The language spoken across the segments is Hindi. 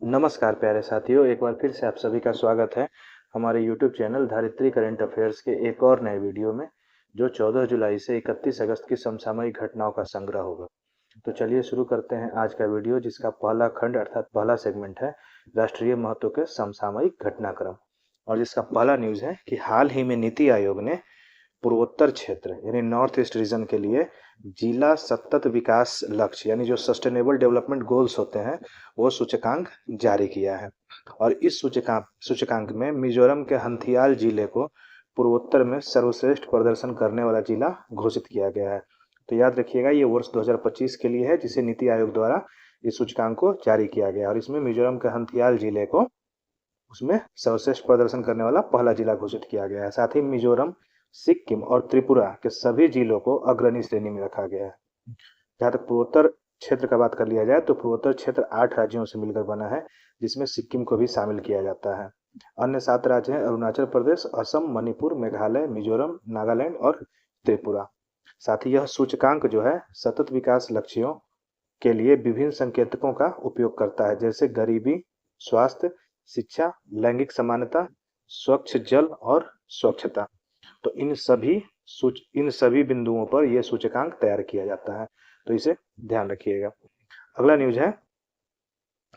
नमस्कार प्यारे साथियों, एक बार फिर से आप सभी का स्वागत है हमारे YouTube चैनल धारित्री करंट अफेयर्स के एक और नए वीडियो में, जो 14 जुलाई से 31 अगस्त की समसामयिक घटनाओं का संग्रह होगा। तो चलिए शुरू करते हैं आज का वीडियो, जिसका पहला खंड अर्थात पहला सेगमेंट है राष्ट्रीय महत्व के समसामयिक घटनाक्रम। और जिसका पहला न्यूज़ है कि हाल ही में नीति आयोग ने पूर्वोत्तर क्षेत्र यानी नॉर्थ ईस्ट रीजन के लिए जिला सतत विकास लक्ष्य यानी जो सस्टेनेबल डेवलपमेंट गोल्स होते हैं वो सूचकांक जारी किया है। और इस सूचकांक में मिजोरम के हंथियाल जिले को पूर्वोत्तर में सर्वश्रेष्ठ प्रदर्शन करने वाला जिला घोषित किया गया है। तो याद रखिएगा, ये वर्ष 2025 के लिए है जिसे नीति आयोग द्वारा इस सूचकांक को जारी किया गया, और इसमें मिजोरम के हंथियाल जिले को उसमें सर्वश्रेष्ठ प्रदर्शन करने वाला पहला जिला घोषित किया गया है। साथ ही मिजोरम, सिक्किम और त्रिपुरा के सभी जिलों को अग्रणी श्रेणी में रखा गया है। जहाँ तक पूर्वोत्तर क्षेत्र का बात कर लिया जाए तो पूर्वोत्तर क्षेत्र 8 राज्यों से मिलकर बना है, जिसमें सिक्किम को भी शामिल किया जाता है। अन्य 7 राज्य हैं अरुणाचल प्रदेश, असम, मणिपुर, मेघालय, मिजोरम, नागालैंड और त्रिपुरा। साथ ही यह सूचकांक जो है सतत विकास लक्ष्यों के लिए विभिन्न संकेतकों का उपयोग करता है, जैसे गरीबी, स्वास्थ्य, शिक्षा, लैंगिक समानता, स्वच्छ जल और स्वच्छता। तो इन सभी बिंदुओं पर यह सूचकांक तैयार किया जाता है, तो इसे ध्यान रखिएगा। अगला न्यूज है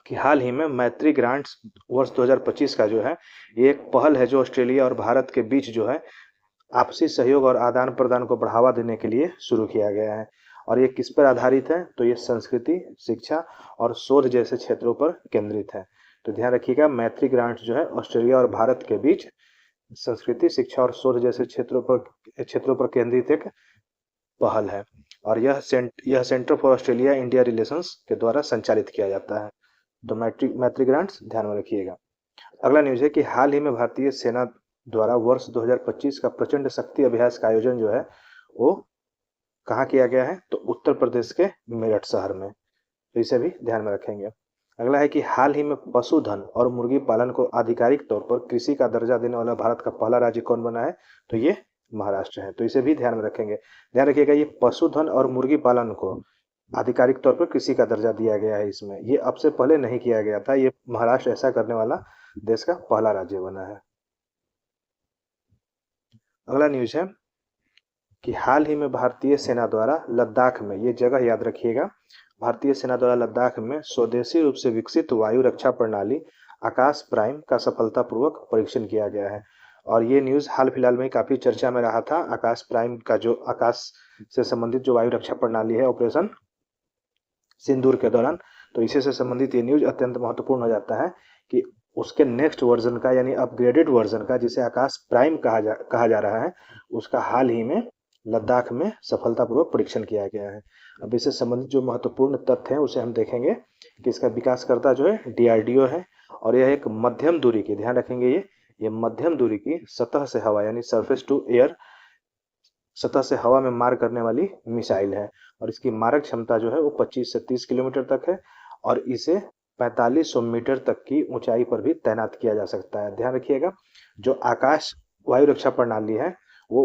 कि हाल ही में मैत्री ग्रांट्स वर्ष 2025 का जो है, ये एक पहल है जो ऑस्ट्रेलिया और भारत के बीच जो है आपसी सहयोग और आदान प्रदान को बढ़ावा देने के लिए शुरू किया गया है। और ये किस पर आधारित है? तो ये संस्कृति, शिक्षा और शोध जैसे क्षेत्रों पर केंद्रित है। तो ध्यान रखिएगा, मैत्री ग्रांट जो है ऑस्ट्रेलिया और भारत के बीच संस्कृति, शिक्षा और शोध जैसे क्षेत्रों पर केंद्रित एक पहल है। और यह centre for Australia India relations के द्वारा संचालित किया जाता है। तो मैत्री ग्रांट्स ध्यान में रखिएगा। अगला न्यूज है कि हाल ही में भारतीय सेना द्वारा वर्ष 2025 का प्रचंड शक्ति अभ्यास का आयोजन जो है वो कहाँ किया गया है? तो उत्तर प्रदेश के मेरठ शहर में। तो इसे भी ध्यान में रखेंगे। अगला है कि हाल ही में पशुधन और मुर्गी पालन को आधिकारिक तौर पर कृषि का दर्जा देने वाला भारत का पहला राज्य कौन बना है? तो ये महाराष्ट्र है। तो इसे भी ध्यान में रखेंगे। ध्यान रखिएगा, ये पशुधन और मुर्गी पालन को आधिकारिक तौर पर कृषि का दर्जा दिया गया है। इसमें ये अब से पहले नहीं किया गया था। ये महाराष्ट्र ऐसा करने वाला देश का पहला राज्य बना है। अगला न्यूज है कि हाल ही में भारतीय सेना द्वारा लद्दाख में, ये जगह याद रखिएगा, भारतीय सेना द्वारा लद्दाख में स्वदेशी रूप से विकसित वायु रक्षा प्रणाली आकाश प्राइम का सफलतापूर्वक परीक्षण किया गया है। और ये न्यूज़ हाल फिलहाल में काफ़ी चर्चा में रहा था। आकाश प्राइम का जो आकाश से संबंधित जो वायु रक्षा प्रणाली है ऑपरेशन सिंदूर के दौरान, तो इसी से संबंधित ये न्यूज़ अत्यंत महत्वपूर्ण हो जाता है कि उसके नेक्स्ट वर्जन का यानी अपग्रेडेड वर्जन का, जिसे आकाश प्राइम कहा जा रहा है, उसका हाल ही में लद्दाख में सफलतापूर्वक परीक्षण किया गया है। अब इससे संबंधित जो महत्वपूर्ण तथ्य हैं उसे हम देखेंगे कि इसका विकासकर्ता जो है डीआरडीओ है। और यह एक मध्यम दूरी की, ध्यान रखेंगे, ये मध्यम दूरी की सतह से हवा यानी सरफेस टू एयर, सतह से हवा में मार करने वाली मिसाइल है। और इसकी मारक क्षमता जो है वो 25 से 30 किलोमीटर तक है। और इसे 4500 मीटर तक की ऊंचाई पर भी तैनात किया जा सकता है। ध्यान रखिएगा, जो आकाश वायु रक्षा प्रणाली है वो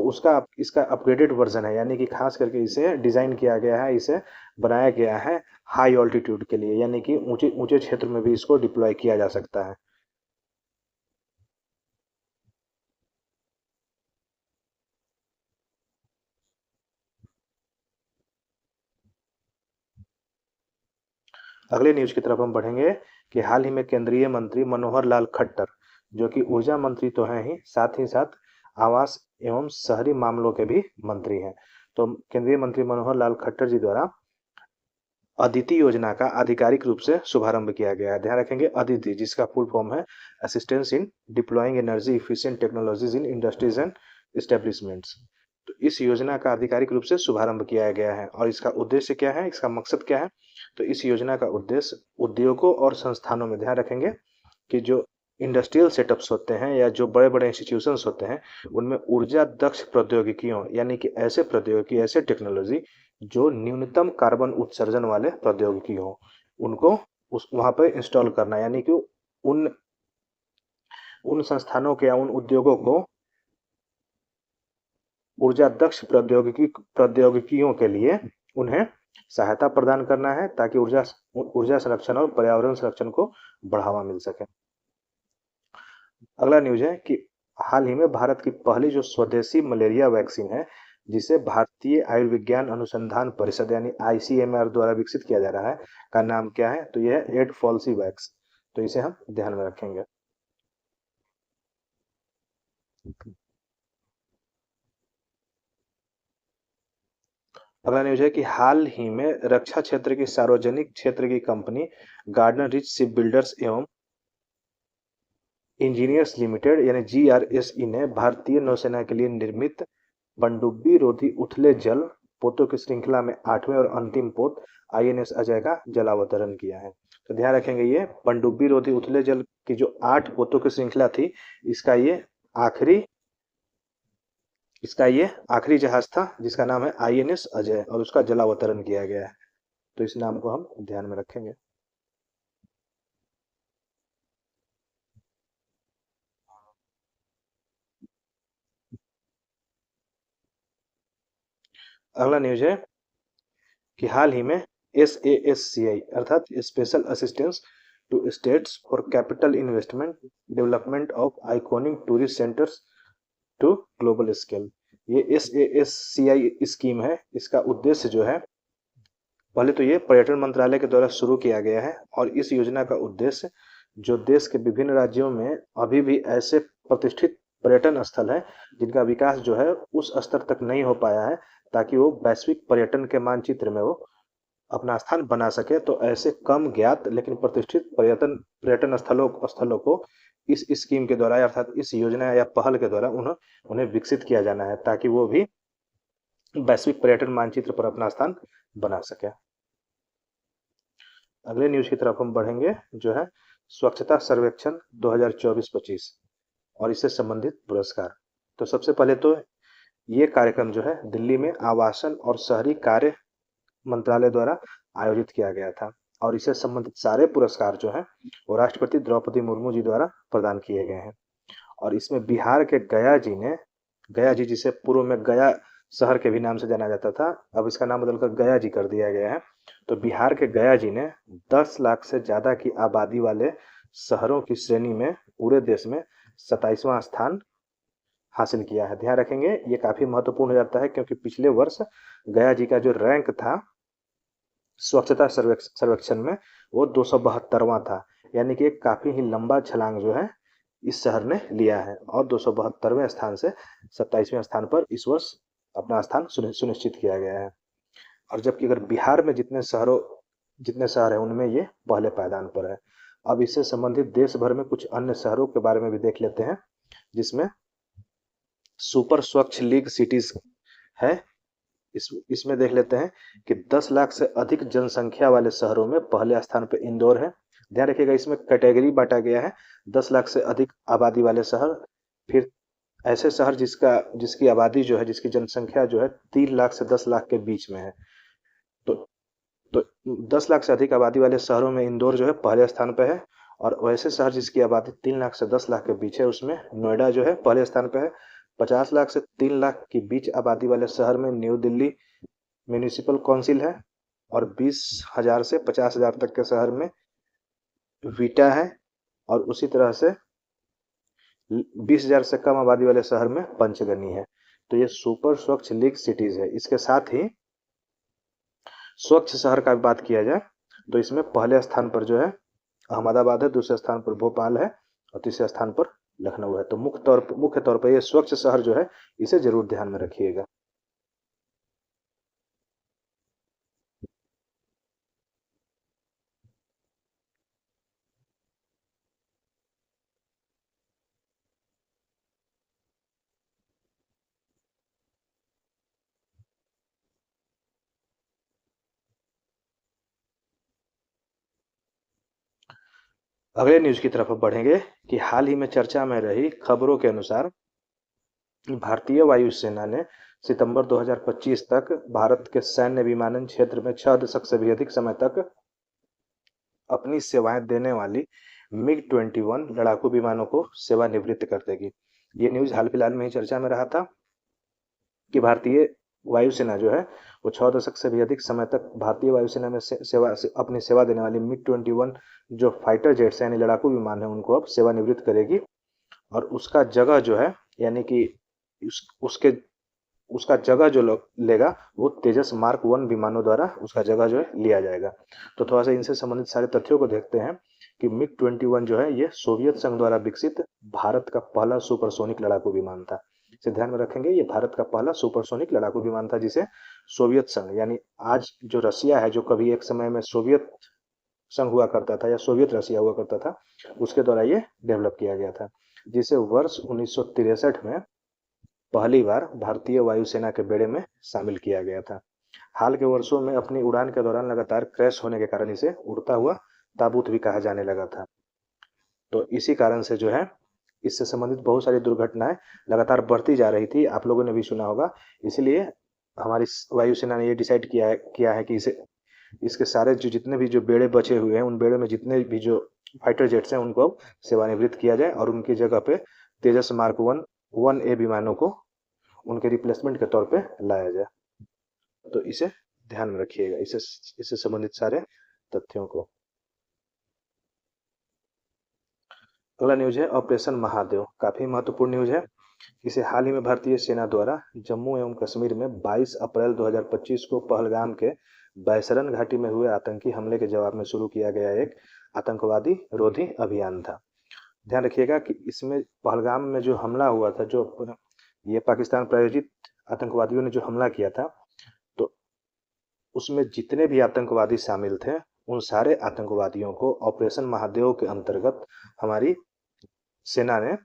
इसका अपग्रेडेड वर्जन है, यानी कि खास करके इसे डिजाइन किया गया है, इसे बनाया गया है हाई ऑल्टीट्यूड के लिए, यानी कि ऊंचे ऊंचे क्षेत्र में भी इसको डिप्लॉय किया जा सकता है। अगले न्यूज की तरफ हम बढ़ेंगे कि हाल ही में केंद्रीय मंत्री मनोहर लाल खट्टर, जो कि ऊर्जा मंत्री तो हैं ही, साथ ही साथ आवास एवं शहरी मामलों के भी मंत्री हैं। तो केंद्रीय मंत्री मनोहर लाल खट्टर जी द्वारा अदिति योजना का आधिकारिक रूप से शुभारंभ किया गया है। ध्यान रखेंगे, अदिति जिसका फुल फॉर्म है assistance in deploying energy efficient technologies in industries and establishments. तो इस योजना का आधिकारिक रूप से शुभारंभ किया गया है। और इसका उद्देश्य क्या है, इसका मकसद क्या है? तो इस योजना का उद्देश्य उद्योगों और संस्थानों में, ध्यान रखेंगे, कि जो इंडस्ट्रियल सेटअप्स होते हैं या जो बड़े बड़े इंस्टीट्यूशंस होते हैं, उनमें ऊर्जा दक्ष प्रौद्योगिकियों यानी कि ऐसे प्रौद्योगिकी, ऐसे टेक्नोलॉजी जो न्यूनतम कार्बन उत्सर्जन वाले प्रौद्योगिकी हो, उनको उस वहां पर इंस्टॉल करना, यानी कि उन उन संस्थानों के या उन उद्योगों को ऊर्जा दक्ष प्रौद्योगिकियों के लिए उन्हें सहायता प्रदान करना है ताकि ऊर्जा ऊर्जा संरक्षण और पर्यावरण संरक्षण को बढ़ावा मिल सके। अगला न्यूज है कि हाल ही में भारत की पहली जो स्वदेशी मलेरिया वैक्सीन है, जिसे भारतीय आयुर्विज्ञान अनुसंधान परिषद यानी ICMR द्वारा विकसित किया जा रहा है, का नाम क्या है? तो यह है एडफ्लूसिवैक्स। तो इसे हम ध्यान में रखेंगे। अगला न्यूज है कि हाल ही में रक्षा क्षेत्र की सार्वजनिक क्षेत्र की company Garden Reach ship builders एवं इंजीनियर्स लिमिटेड यानी GRSE ने भारतीय नौसेना के लिए निर्मित पनडुब्बी रोधी उथले जल पोतों की श्रृंखला में 8वें और अंतिम पोत INS अजय का जलावतरण किया है। तो ध्यान रखेंगे, ये पनडुब्बी रोधी उथले जल की जो 8 पोतों की श्रृंखला थी, इसका ये आखिरी जहाज था, जिसका नाम है INS अजय, और उसका जलावतरण किया गया है। तो इस नाम को हम ध्यान में रखेंगे। अगला न्यूज है कि हाल ही में SASCI अर्थात special assistance to states for capital investment development of iconic tourist centres to global scale, ये SASCI स्कीम है। इसका उद्देश्य जो है, पहले तो ये पर्यटन मंत्रालय के द्वारा शुरू किया गया है, और इस योजना का उद्देश्य जो देश के विभिन्न राज्यों में अभी भी ऐसे प्रतिष्ठित पर्यटन स्थल हैं जिनका विकास जो है उस स्तर तक नहीं हो पाया है, ताकि वो वैश्विक पर्यटन के मानचित्र में वो अपना स्थान बना सके। तो ऐसे कम ज्ञात लेकिन प्रतिष्ठित पर्यटन पर्यटन स्थलों स्थलों को इस स्कीम के द्वारा अर्थात इस योजना या पहल के द्वारा उन्हें विकसित किया जाना है, ताकि वो भी वैश्विक पर्यटन मानचित्र पर अपना स्थान बना सके। अगले न्यूज की तरफ हम बढ़ेंगे, जो है स्वच्छता सर्वेक्षण 2024-25 और इससे संबंधित पुरस्कार। तो सबसे पहले तो ये कार्यक्रम जो है दिल्ली में आवासन और शहरी कार्य मंत्रालय द्वारा आयोजित किया गया था, और इससे संबंधित सारे पुरस्कार जो हैं वो राष्ट्रपति द्रौपदी मुर्मू जी द्वारा प्रदान किए गए हैं। और इसमें बिहार के गया जी जिसे पूर्व में गया शहर के भी नाम से जाना जाता था, अब इसका नाम बदलकर गया जी कर दिया गया है। तो बिहार के गया जी ने 10 लाख से ज्यादा की आबादी वाले शहरों की श्रेणी में पूरे देश में 27वां स्थान हासिल किया है। ध्यान रखेंगे, ये काफी महत्वपूर्ण हो जाता है, क्योंकि पिछले वर्ष गया जी का जो रैंक था स्वच्छता सर्वेक्षण में वो 272वां था, यानी कि एक काफी ही लंबा छलांग जो है इस शहर ने लिया है, और 272वें स्थान से 27वें स्थान पर इस वर्ष अपना स्थान सुनिश्चित किया गया है। और जबकि अगर बिहार में जितने शहर हैं उनमें ये पहले पायदान पर है। अब इससे संबंधित देश भर में कुछ अन्य शहरों के बारे में भी देख लेते हैं, जिसमें सुपर स्वच्छ लीग सिटीज है। इसमें देख लेते हैं कि 10 लाख से अधिक जनसंख्या वाले शहरों में पहले स्थान पर इंदौर है। ध्यान रखिएगा, इसमें कैटेगरी बांटा गया है, 10 लाख से अधिक आबादी वाले शहर, फिर ऐसे शहर जिसकी आबादी जो है, जिसकी जनसंख्या जो है 3 लाख से 10 लाख के बीच में है। तो तो 10 लाख से अधिक आबादी वाले शहरों में इंदौर जो है पहले स्थान पर है, और वैसे शहर जिसकी आबादी 3 लाख से 10 लाख के बीच है उसमें नोएडा जो है पहले स्थान पर है। 50 लाख से 3 लाख के बीच आबादी वाले शहर में न्यू दिल्ली म्यूनिसिपल काउंसिल है, और 20,000 से 50,000 तक के शहर में वीटा है, और उसी तरह से 20,000 से कम आबादी वाले शहर में पंचगनी है। तो ये सुपर स्वच्छ लीग सिटीज है। इसके साथ ही स्वच्छ शहर का बात किया जाए तो इसमें पहले स्थान पर जो है अहमदाबाद है, दूसरे स्थान पर भोपाल है, और तीसरे स्थान पर लखनऊ है। तो मुख्य तौर पर ये स्वच्छ शहर जो है इसे जरूर ध्यान में रखिएगा। अगले न्यूज की तरफ बढ़ेंगे कि हाल ही में चर्चा में रही खबरों के अनुसार भारतीय वायुसेना ने सितंबर 2025 तक भारत के सैन्य विमानन क्षेत्र में 6 दशक से भी अधिक समय तक अपनी सेवाएं देने वाली MiG-21 लड़ाकू विमानों को सेवानिवृत्त कर देगी। ये न्यूज हाल फिलहाल में ही चर्चा में रहा था कि भारतीय वायुसेना जो है वो 6 दशक से भी अधिक समय तक भारतीय वायुसेना में अपनी सेवा देने वाली MiG-21 जो फाइटर जेट्स यानी लड़ाकू विमान है उनको अब सेवानिवृत्त करेगी। और उसका जगह जो है यानी कि उसका जगह जो लेगा वो तेजस मार्क 1 विमानों द्वारा उसका जगह जो है लिया जाएगा। तो थोड़ा सा इनसे संबंधित सारे तथ्यों को देखते हैं कि MiG-21 जो है ये सोवियत संघ द्वारा विकसित भारत का पहला सुपरसोनिक लड़ाकू विमान था। इसे ध्यान में रखेंगे, ये भारत का पहला सुपरसोनिक लड़ाकू विमान था जिसे सोवियत संघ यानी आज जो रसिया है, जो कभी एक समय में सोवियत संघ हुआ करता था या सोवियत रसिया हुआ करता था, उसके द्वारा ये डेवलप किया गया था, जिसे वर्ष 1963 में पहली बार भारतीय वायुसेना के बेड़े में शामिल किया गया था। हाल के वर्षों में अपनी उड़ान के दौरान लगातार क्रैश होने के कारण इसे उड़ता हुआ ताबूत भी कहा जाने लगा था। तो इसी कारण से जो है इससे संबंधित बहुत सारी दुर्घटनाएं लगातार बढ़ती जा रही थी, आप लोगों ने भी सुना होगा। इसलिए हमारी वायुसेना ने ये डिसाइड किया है कि इसके सारे जितने भी जो बेड़े बचे हुए हैं, उन बेड़े में जितने भी जो फाइटर जेट्स हैं उनको अब सेवानिवृत्त किया जाए और उनकी जगह पे तेजस मार्क 1A विमानों को उनके रिप्लेसमेंट के तौर पे लाया जाए। तो इसे ध्यान में रखिएगा, इससे संबंधित सारे तथ्यों को। अगला न्यूज है ऑपरेशन महादेव, काफी महत्वपूर्ण न्यूज है। इसे हाल ही में भारतीय सेना द्वारा जम्मू एवं कश्मीर में 22 अप्रैल 2025 को पहलगाम के बैसरन घाटी में हुए आतंकी हमले के जवाब में शुरू किया गया एक आतंकवादी रोधी अभियान था। ध्यान रखिएगा कि इसमें पहलगाम में जो हमला हुआ था, जो ये पाकिस्तान प्रायोजित आतंकवादियों ने जो हमला किया था, तो उसमें जितने भी आतंकवादी शामिल थे उन सारे आतंकवादियों को ऑपरेशन महादेव के अंतर्गत हमारी सेना ने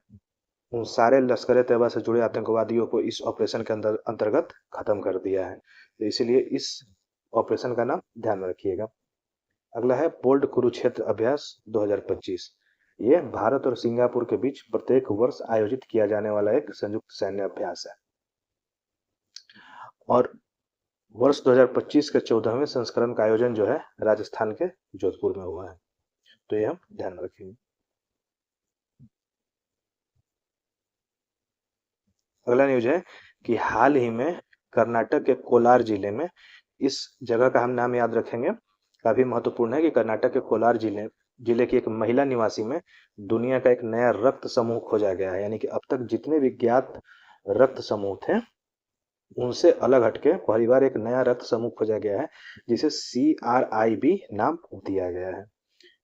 उन सारे लश्कर तैयबा से जुड़े आतंकवादियों को इस ऑपरेशन के अंतर्गत खत्म कर दिया है। तो इसलिए इस ऑपरेशन का नाम ध्यान में रखिएगा। अगला है बोल्ड कुरुक्षेत्र अभ्यास 2025। ये भारत और सिंगापुर के बीच प्रत्येक वर्ष आयोजित किया जाने वाला एक संयुक्त सैन्य अभ्यास है और वर्ष 2025 के 14वें संस्करण का आयोजन जो है राजस्थान के जोधपुर में हुआ है। तो ये हम ध्यान में रखेंगे। अगला न्यूज है कि हाल ही में कर्नाटक के कोलार जिले में, इस जगह का हम नाम याद रखेंगे, काफी महत्वपूर्ण है कि कर्नाटक के कोलार जिले की एक महिला निवासी में दुनिया का एक नया रक्त समूह खोजा गया है। यानी कि अब तक जितने भी ज्ञात रक्त समूह थे उनसे अलग हटके पहली बार एक नया रक्त समूह खोजा गया है जिसे CRIB नाम दिया गया है।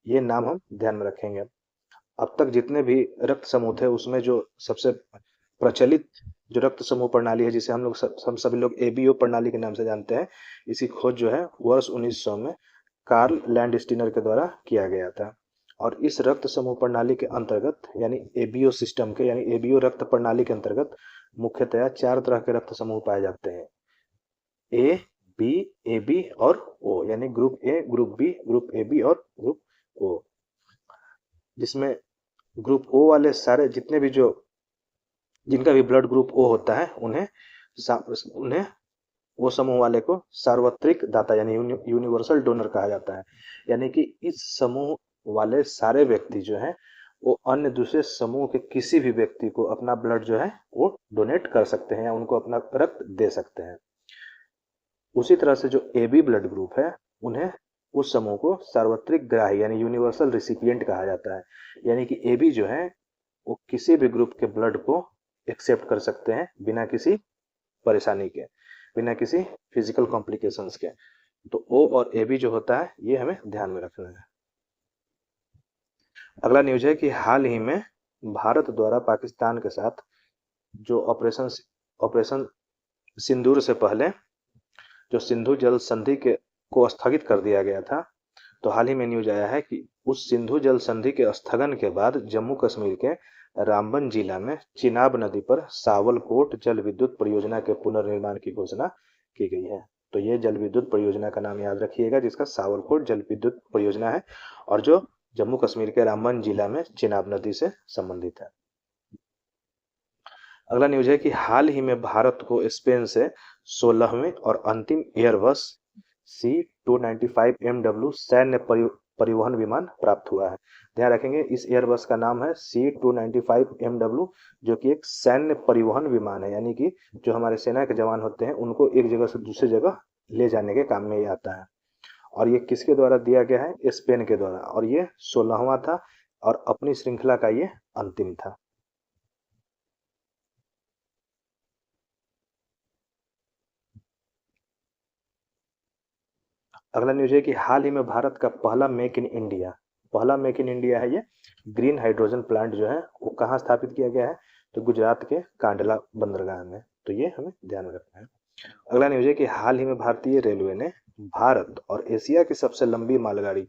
ये नाम हम ध्यान में रखेंगे। अब तक जितने भी रक्त समूह थे उसमें जो सबसे प्रचलित जो रक्त समूह प्रणाली है, जिसे हम सभी लोग ABO प्रणाली के नाम से जानते हैं, इसी खोज जो है वर्ष 1900 में कार्ल लैंडस्टीनर के द्वारा किया गया था। और इस रक्त समूह प्रणाली के अंतर्गत यानी ABO सिस्टम के यानी ABO रक्त प्रणाली के अंतर्गत मुख्यतया 4 तरह के रक्त समूह पाए जाते हैं, A, B, AB और O, यानी group A, group B, group AB और ग्रुप O। जिसमें ग्रुप O वाले सारे जितने भी जिनका भी ब्लड ग्रुप O होता है उन्हें वो समूह वाले को सार्वत्रिक दाता यानी यूनिवर्सल डोनर कहा जाता है। यानी कि इस समूह वाले सारे व्यक्ति जो हैं वो अन्य दूसरे समूह के किसी भी व्यक्ति को अपना ब्लड जो है वो डोनेट कर सकते हैं या उनको अपना रक्त दे सकते हैं। उसी तरह से जो AB ब्लड ग्रुप है उन्हें उस समूह को सार्वत्रिक ग्राही यानी यूनिवर्सल रिसिपिएंट कहा जाता है। यानी कि AB जो है वो किसी भी ग्रुप के ब्लड को एक्सेप्ट कर सकते हैं बिना किसी परेशानी के, बिना किसी फिजिकल कॉम्प्लिकेशंस के। तो O और AB जो होता है ये हमें ध्यान में रखना है। अगला न्यूज है कि हाल ही में भारत द्वारा पाकिस्तान के साथ जो ऑपरेशन सिंदूर से पहले जो सिंधु जल संधि को स्थगित कर दिया गया था, तो हाल ही में न्यूज आया है कि उस सिंधु जल संधि के स्थगन के बाद जम्मू कश्मीर के रामबन जिला में चिनाब नदी पर सावलकोट जल विद्युत परियोजना के पुनर्निर्माण की घोषणा की गई है। तो ये जल विद्युत परियोजना का नाम याद रखिएगा जिसका सावलकोट जल विद्युत परियोजना है और जो जम्मू कश्मीर के रामबन जिला में चिनाब नदी से संबंधित है। अगला न्यूज है कि हाल ही में भारत को स्पेन से 16वें और अंतिम एयरबस C295MW सैन्य परिवहन विमान प्राप्त हुआ है। ध्यान रखेंगे इस एयरबस का नाम है C295MW, जो कि एक सैन्य परिवहन विमान है, यानी कि जो हमारे सेना के जवान होते हैं उनको एक जगह से दूसरी जगह ले जाने के काम में ये आता है। और ये किसके द्वारा दिया गया है? स्पेन के द्वारा, और ये 16वां था और अपनी श्रृंखला का ये अंतिम था। अगला न्यूज है कि हाल ही में भारत का पहला मेक इन इंडिया है ये ग्रीन हाइड्रोजन प्लांट जो है वो कहाँ स्थापित किया गया है? तो गुजरात के कांडला बंदरगाह में। तो ये हमें ध्यान में रखना है। अगला न्यूज है कि हाल ही में भारतीय रेलवे ने भारत और एशिया की सबसे लंबी मालगाड़ी,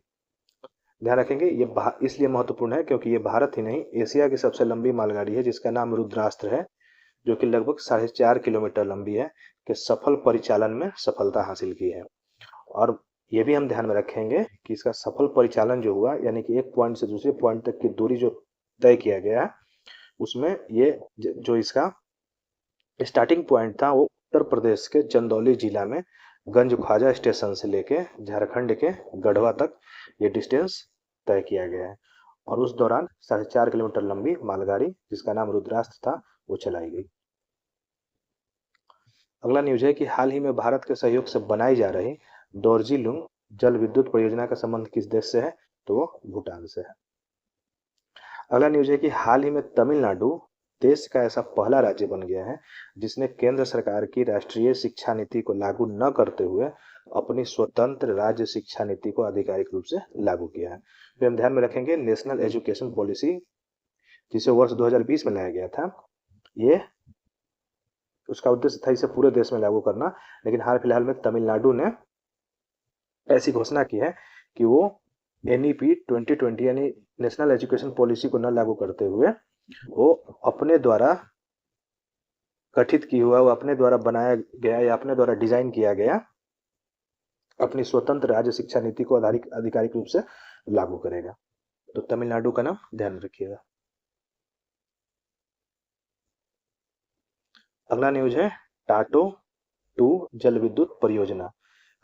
ध्यान रखेंगे ये इसलिए महत्वपूर्ण है क्योंकि ये भारत ही नहीं एशिया की सबसे लंबी मालगाड़ी है जिसका नाम रुद्रास्त्र है, जो कि लगभग 4.5 किलोमीटर लंबी है, के सफल परिचालन में सफलता हासिल की है। और ये भी हम ध्यान में रखेंगे कि इसका सफल परिचालन जो हुआ, यानी कि एक पॉइंट से दूसरे पॉइंट तक की दूरी जो तय किया गया है, उसमें ये जो इसका स्टार्टिंग पॉइंट था वो उत्तर प्रदेश के चंदौली जिला में गंज ख्वाजा स्टेशन से लेके झारखंड के गढ़वा तक ये डिस्टेंस तय किया गया है। और उस दौरान 4.5 किलोमीटर लंबी मालगाड़ी जिसका नाम रुद्रास्त्र था वो चलाई गई। अगला न्यूज है कि हाल ही में भारत के सहयोग से बनाई जा रही डोरजीलुंग जल विद्युत परियोजना का संबंध किस देश से है? तो वो भूटान से है। अगला न्यूज है कि हाल ही में तमिलनाडु देश का ऐसा पहला राज्य बन गया है जिसने केंद्र सरकार की राष्ट्रीय शिक्षा नीति को लागू न करते हुए अपनी स्वतंत्र राज्य शिक्षा नीति को आधिकारिक रूप से लागू किया है। फिर हम ध्यान में रखेंगे नेशनल एजुकेशन पॉलिसी, जिसे वर्ष 2020 में लाया गया था, ये उसका उद्देश्य था इसे पूरे देश में लागू करना, लेकिन हाल फिलहाल में तमिलनाडु ने ऐसी घोषणा की है कि वो NEP 2020 यानी नेशनल एजुकेशन पॉलिसी को न लागू करते हुए वो अपने द्वारा गठित की हुआ, वो अपने द्वारा बनाया गया या अपने द्वारा डिजाइन किया गया अपनी स्वतंत्र राज्य शिक्षा नीति को आधिकारिक रूप से लागू करेगा। तो तमिलनाडु का नाम ध्यान रखिएगा। अगला न्यूज है टाटो 2 जल विद्युत परियोजना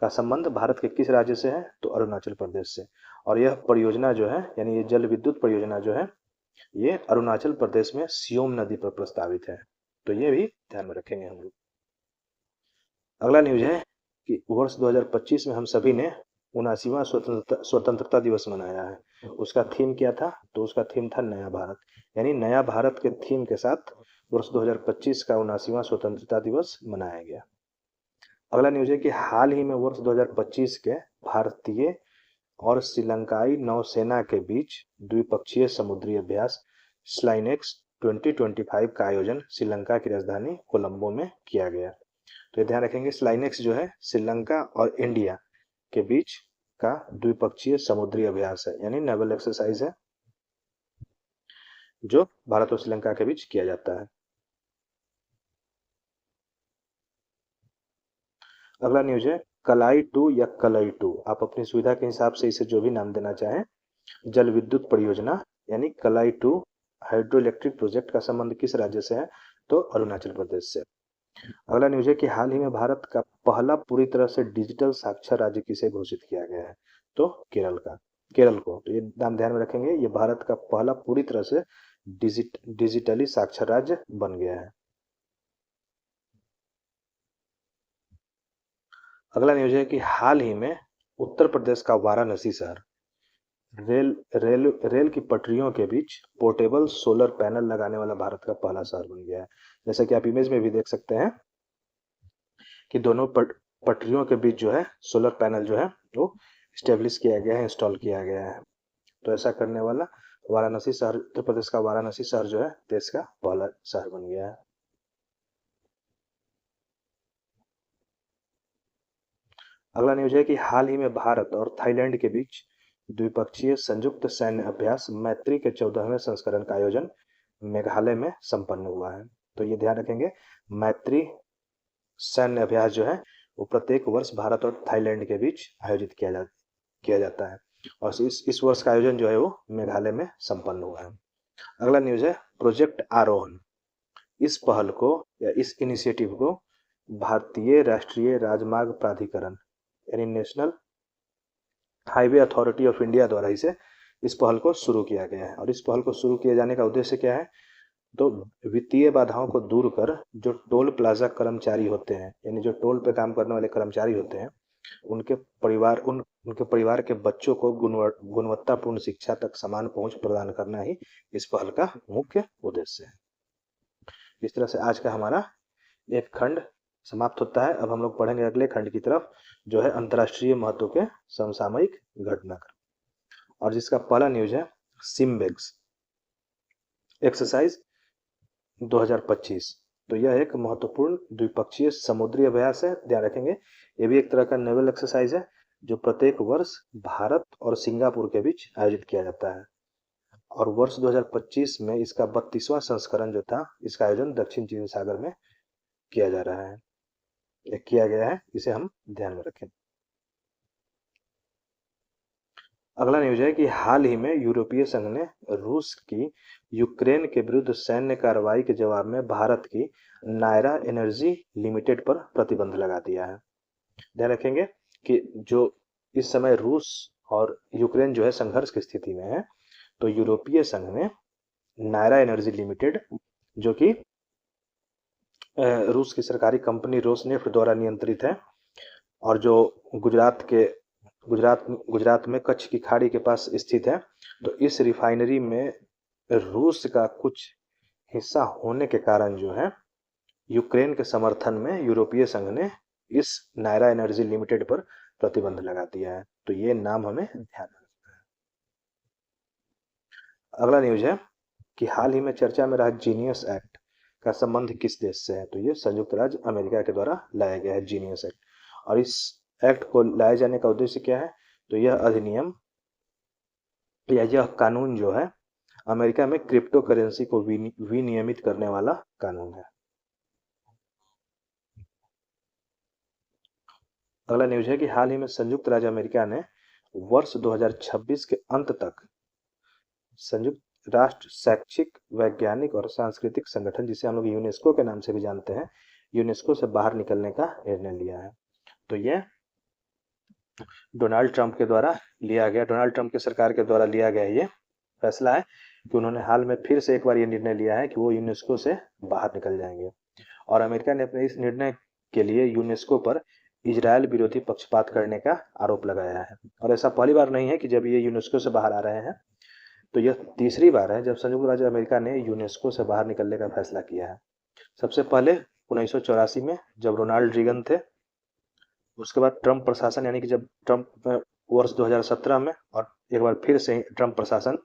का संबंध भारत के किस राज्य से है? तो अरुणाचल प्रदेश से। और यह परियोजना जो है, यानी ये जल विद्युत परियोजना जो है, ये अरुणाचल प्रदेश में सियोम नदी पर प्रस्तावित है। तो ये भी ध्यान में रखेंगे हम लोग। अगला न्यूज है कि वर्ष 2025 में हम सभी ने 79वां स्वतंत्रता दिवस मनाया है। उसका थीम क्या था? तो उसका थीम था नया भारत, यानी नया भारत के थीम के साथ वर्ष 2025 का 79वां स्वतंत्रता दिवस मनाया गया। अगला न्यूज है कि हाल ही में वर्ष 2025 के भारतीय और श्रीलंकाई नौसेना के बीच द्विपक्षीय समुद्री अभ्यास स्लाइनेक्स 2025 का आयोजन श्रीलंका की राजधानी कोलंबो में किया गया। तो ये ध्यान रखेंगे स्लाइनेक्स जो है श्रीलंका और इंडिया के बीच का द्विपक्षीय समुद्री अभ्यास है, यानी नेवल एक्सरसाइज है जो भारत और श्रीलंका के बीच किया जाता है। अगला न्यूज है कलाई 2 या कलई 2, आप अपनी सुविधा के हिसाब से इसे जो भी नाम देना चाहें, जल विद्युत परियोजना यानी कलाई 2 हाइड्रो इलेक्ट्रिक प्रोजेक्ट का संबंध किस राज्य से है? तो अरुणाचल प्रदेश से। अगला न्यूज है कि हाल ही में भारत का पहला पूरी तरह से डिजिटल साक्षर राज्य किसे घोषित किया गया है? तो केरल को। तो ये नाम ध्यान में रखेंगे, ये भारत का पहला पूरी तरह से डिजिटली साक्षर राज्य बन गया है। अगला न्यूज है कि हाल ही में उत्तर प्रदेश का वाराणसी शहर रेल की पटरियों के बीच पोर्टेबल सोलर पैनल लगाने वाला भारत का पहला शहर बन गया है। जैसा कि आप इमेज में भी देख सकते हैं कि दोनों पटरियों के बीच जो है सोलर पैनल जो है वो स्टेब्लिश किया गया है, इंस्टॉल किया गया है। तो ऐसा करने वाला वाराणसी शहर, उत्तर प्रदेश का वाराणसी शहर जो है देश का पहला शहर बन गया है। अगला न्यूज है कि हाल ही में भारत और थाईलैंड के बीच द्विपक्षीय संयुक्त सैन्य अभ्यास मैत्री के 14वें संस्करण का आयोजन मेघालय में संपन्न हुआ है। तो ये ध्यान रखेंगे मैत्री सैन्य अभ्यास जो है वो प्रत्येक वर्ष भारत और थाईलैंड के बीच आयोजित किया जाता है, और इस वर्ष का आयोजन जो है वो मेघालय में संपन्न हुआ है। अगला न्यूज है प्रोजेक्ट आरोहण। इस पहल को या इस इनिशिएटिव को भारतीय राष्ट्रीय राजमार्ग प्राधिकरण यानी national highway authority of India द्वारा इस पहल को शुरू किया गया है। और इस पहल को शुरू किए जाने का उद्देश्य क्या है? तो वित्तीय बाधाओं को दूर कर जो टोल प्लाजा कर्मचारी होते हैं, यानी जो टोल पे काम करने वाले कर्मचारी होते हैं, उनके परिवार के बच्चों को गुणवत्तापूर्ण शिक्षा तक समान पहुंच प्रदान करना ही इस पहल का मुख्य उद्देश्य है। इस तरह से आज का हमारा एक खंड समाप्त होता है। अब हम लोग पढ़ेंगे अगले खंड की तरफ, जो है अंतर्राष्ट्रीय महत्व के समसामयिक घटनाक्रम, और जिसका पहला न्यूज है सिम्बेक्स एक्सरसाइज 2025। तो यह एक महत्वपूर्ण द्विपक्षीय समुद्री अभ्यास है, ध्यान रखेंगे। ये भी एक तरह का नेवल एक्सरसाइज है जो प्रत्येक वर्ष भारत और सिंगापुर के बीच आयोजित किया जाता है। और वर्ष 2025 में इसका 32वां संस्करण जो था, इसका आयोजन दक्षिण चीन सागर में किया जा रहा है, किया गया है, इसे हम ध्यान में रखें। अगला न्यूज है कि हाल ही में यूरोपीय संघ ने रूस की यूक्रेन के विरुद्ध सैन्य कार्रवाई के जवाब में भारत की नायरा एनर्जी लिमिटेड पर प्रतिबंध लगा दिया है। ध्यान रखेंगे कि जो इस समय रूस और यूक्रेन जो है संघर्ष की स्थिति में है, तो यूरोपीय संघ ने नायरा एनर्जी लिमिटेड, जो कि रूस की सरकारी कंपनी रोसनेफ्ट द्वारा नियंत्रित है और जो गुजरात में कच्छ की खाड़ी के पास स्थित है, तो इस रिफाइनरी में रूस का कुछ हिस्सा होने के कारण जो है यूक्रेन के समर्थन में यूरोपीय संघ ने इस नायरा एनर्जी लिमिटेड पर प्रतिबंध लगा दिया है। तो ये नाम हमें ध्यान में रखना है। अगला न्यूज है कि हाल ही में चर्चा में रहा जीनियस एक्ट का संबंध किस देश से है? तो ये संयुक्त राज्य अमेरिका के द्वारा लाया गया है जीनियस एक्ट। और इस एक्ट को लाए जाने का उद्देश्य क्या है? तो यह अधिनियम या यह कानून जो है अमेरिका में क्रिप्टो करेंसी को विनियमित करने वाला कानून है। अगला न्यूज है कि हाल ही में संयुक्त राज्य अमेरिका ने वर्ष 2026 के अंत तक संयुक्त राष्ट्र शैक्षिक, वैज्ञानिक और सांस्कृतिक संगठन, जिसे हम लोग यूनेस्को के नाम से भी जानते हैं, यूनेस्को से बाहर निकलने का निर्णय लिया है। तो यह डोनाल्ड ट्रंप की सरकार के द्वारा लिया गया ये फैसला है कि उन्होंने हाल में फिर से एक बार ये निर्णय लिया है कि वो यूनेस्को से बाहर निकल जाएंगे। और अमेरिका ने अपने इस निर्णय के लिए यूनेस्को पर इजरायल विरोधी पक्षपात करने का आरोप लगाया है। और ऐसा पहली बार नहीं है कि जब ये यूनेस्को से बाहर आ रहे हैं, तो यह तीसरी बार है जब संयुक्त राज्य अमेरिका ने यूनेस्को से बाहर निकलने का फैसला किया है। सबसे पहले 1984 में जब रोनाल्ड रीगन थे, उसके बाद ट्रंप प्रशासन, यानी कि जब ट्रंप वर्ष 2017 में, और एक बार फिर से ट्रंप प्रशासन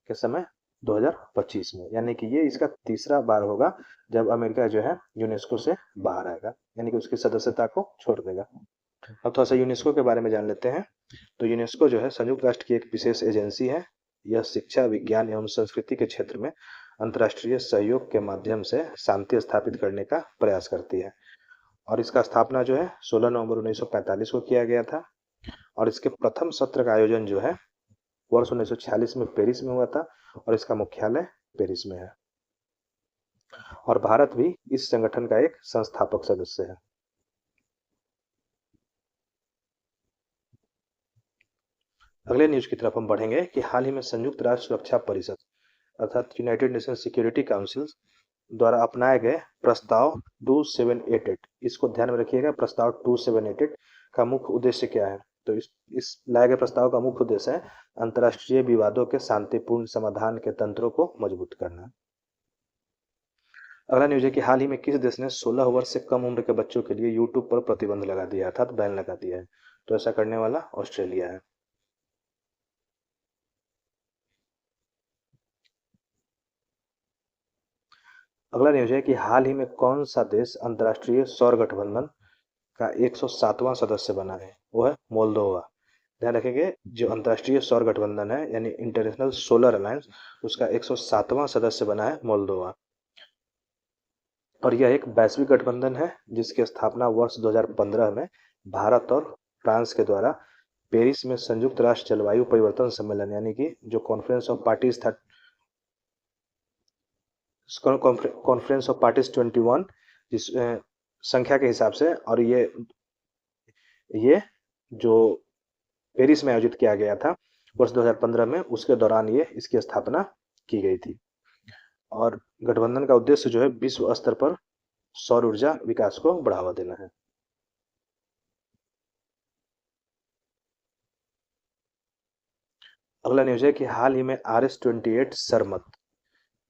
के समय 2025 में, यानी कि ये इसका तीसरा बार होगा जब अमेरिका जो है यूनेस्को से बाहर आएगा, यानी कि उसकी सदस्यता को छोड़ देगा। अब थोड़ा सा यूनेस्को के बारे में जान लेते हैं। तो यूनेस्को जो है संयुक्त राष्ट्र की एक विशेष एजेंसी है। यह शिक्षा, विज्ञान एवं संस्कृति के क्षेत्र में अंतर्राष्ट्रीय सहयोग के माध्यम से शांति स्थापित करने का प्रयास करती है। और इसका स्थापना जो है 16 नवंबर 1945 को किया गया था। और इसके प्रथम सत्र का आयोजन जो है वर्ष 1946 में पेरिस में हुआ था, और इसका मुख्यालय पेरिस में है। और भारत भी इस संगठन का एक संस्थापक सदस्य है। अगले न्यूज की तरफ हम बढ़ेंगे कि हाल ही में संयुक्त राष्ट्र सुरक्षा परिषद अर्थात यूनाइटेड नेशन सिक्योरिटी काउंसिल द्वारा अपनाए गए प्रस्ताव 2788, इसको ध्यान में रखिएगा। प्रस्ताव 2788 का मुख्य उद्देश्य क्या है? तो इस लाए गए प्रस्ताव का मुख्य उद्देश्य है अंतर्राष्ट्रीय विवादों के शांतिपूर्ण समाधान के तंत्रों को मजबूत करना। अगला न्यूज है कि हाल ही में किस देश ने 16 वर्ष से कम उम्र के बच्चों के लिए यूट्यूब पर प्रतिबंध लगा दिया, अर्थात बैन लगा दिया है? तो ऐसा करने वाला ऑस्ट्रेलिया है। अगला न्यूज है कि हाल ही में कौन सा देश अंतर्राष्ट्रीय सौर गठबंधन का 107वां सदस्य बना है? वो है मोल्दोवा। ध्यान रखेंगे, जो अंतर्राष्ट्रीय सौर गठबंधन है यानी इंटरनेशनल सोलर अलायंस, उसका 107वां सदस्य बना है मोल्दोवा। और यह एक वैश्विक गठबंधन है जिसकी स्थापना वर्ष 2015 में भारत और फ्रांस के द्वारा पेरिस में संयुक्त राष्ट्र जलवायु परिवर्तन सम्मेलन, यानी कि जो कॉन्फ्रेंस ऑफ पार्टीज था, कॉन्फ्रेंस ऑफ पार्टीज 21 जिस संख्या के हिसाब से। और ये जो पेरिस में आयोजित किया गया था वर्ष 2015 में, उसके दौरान ये इसकी स्थापना की गई थी। और गठबंधन का उद्देश्य जो है विश्व स्तर पर सौर ऊर्जा विकास को बढ़ावा देना है। अगला न्यूज है कि हाल ही में RS-28 सरमत,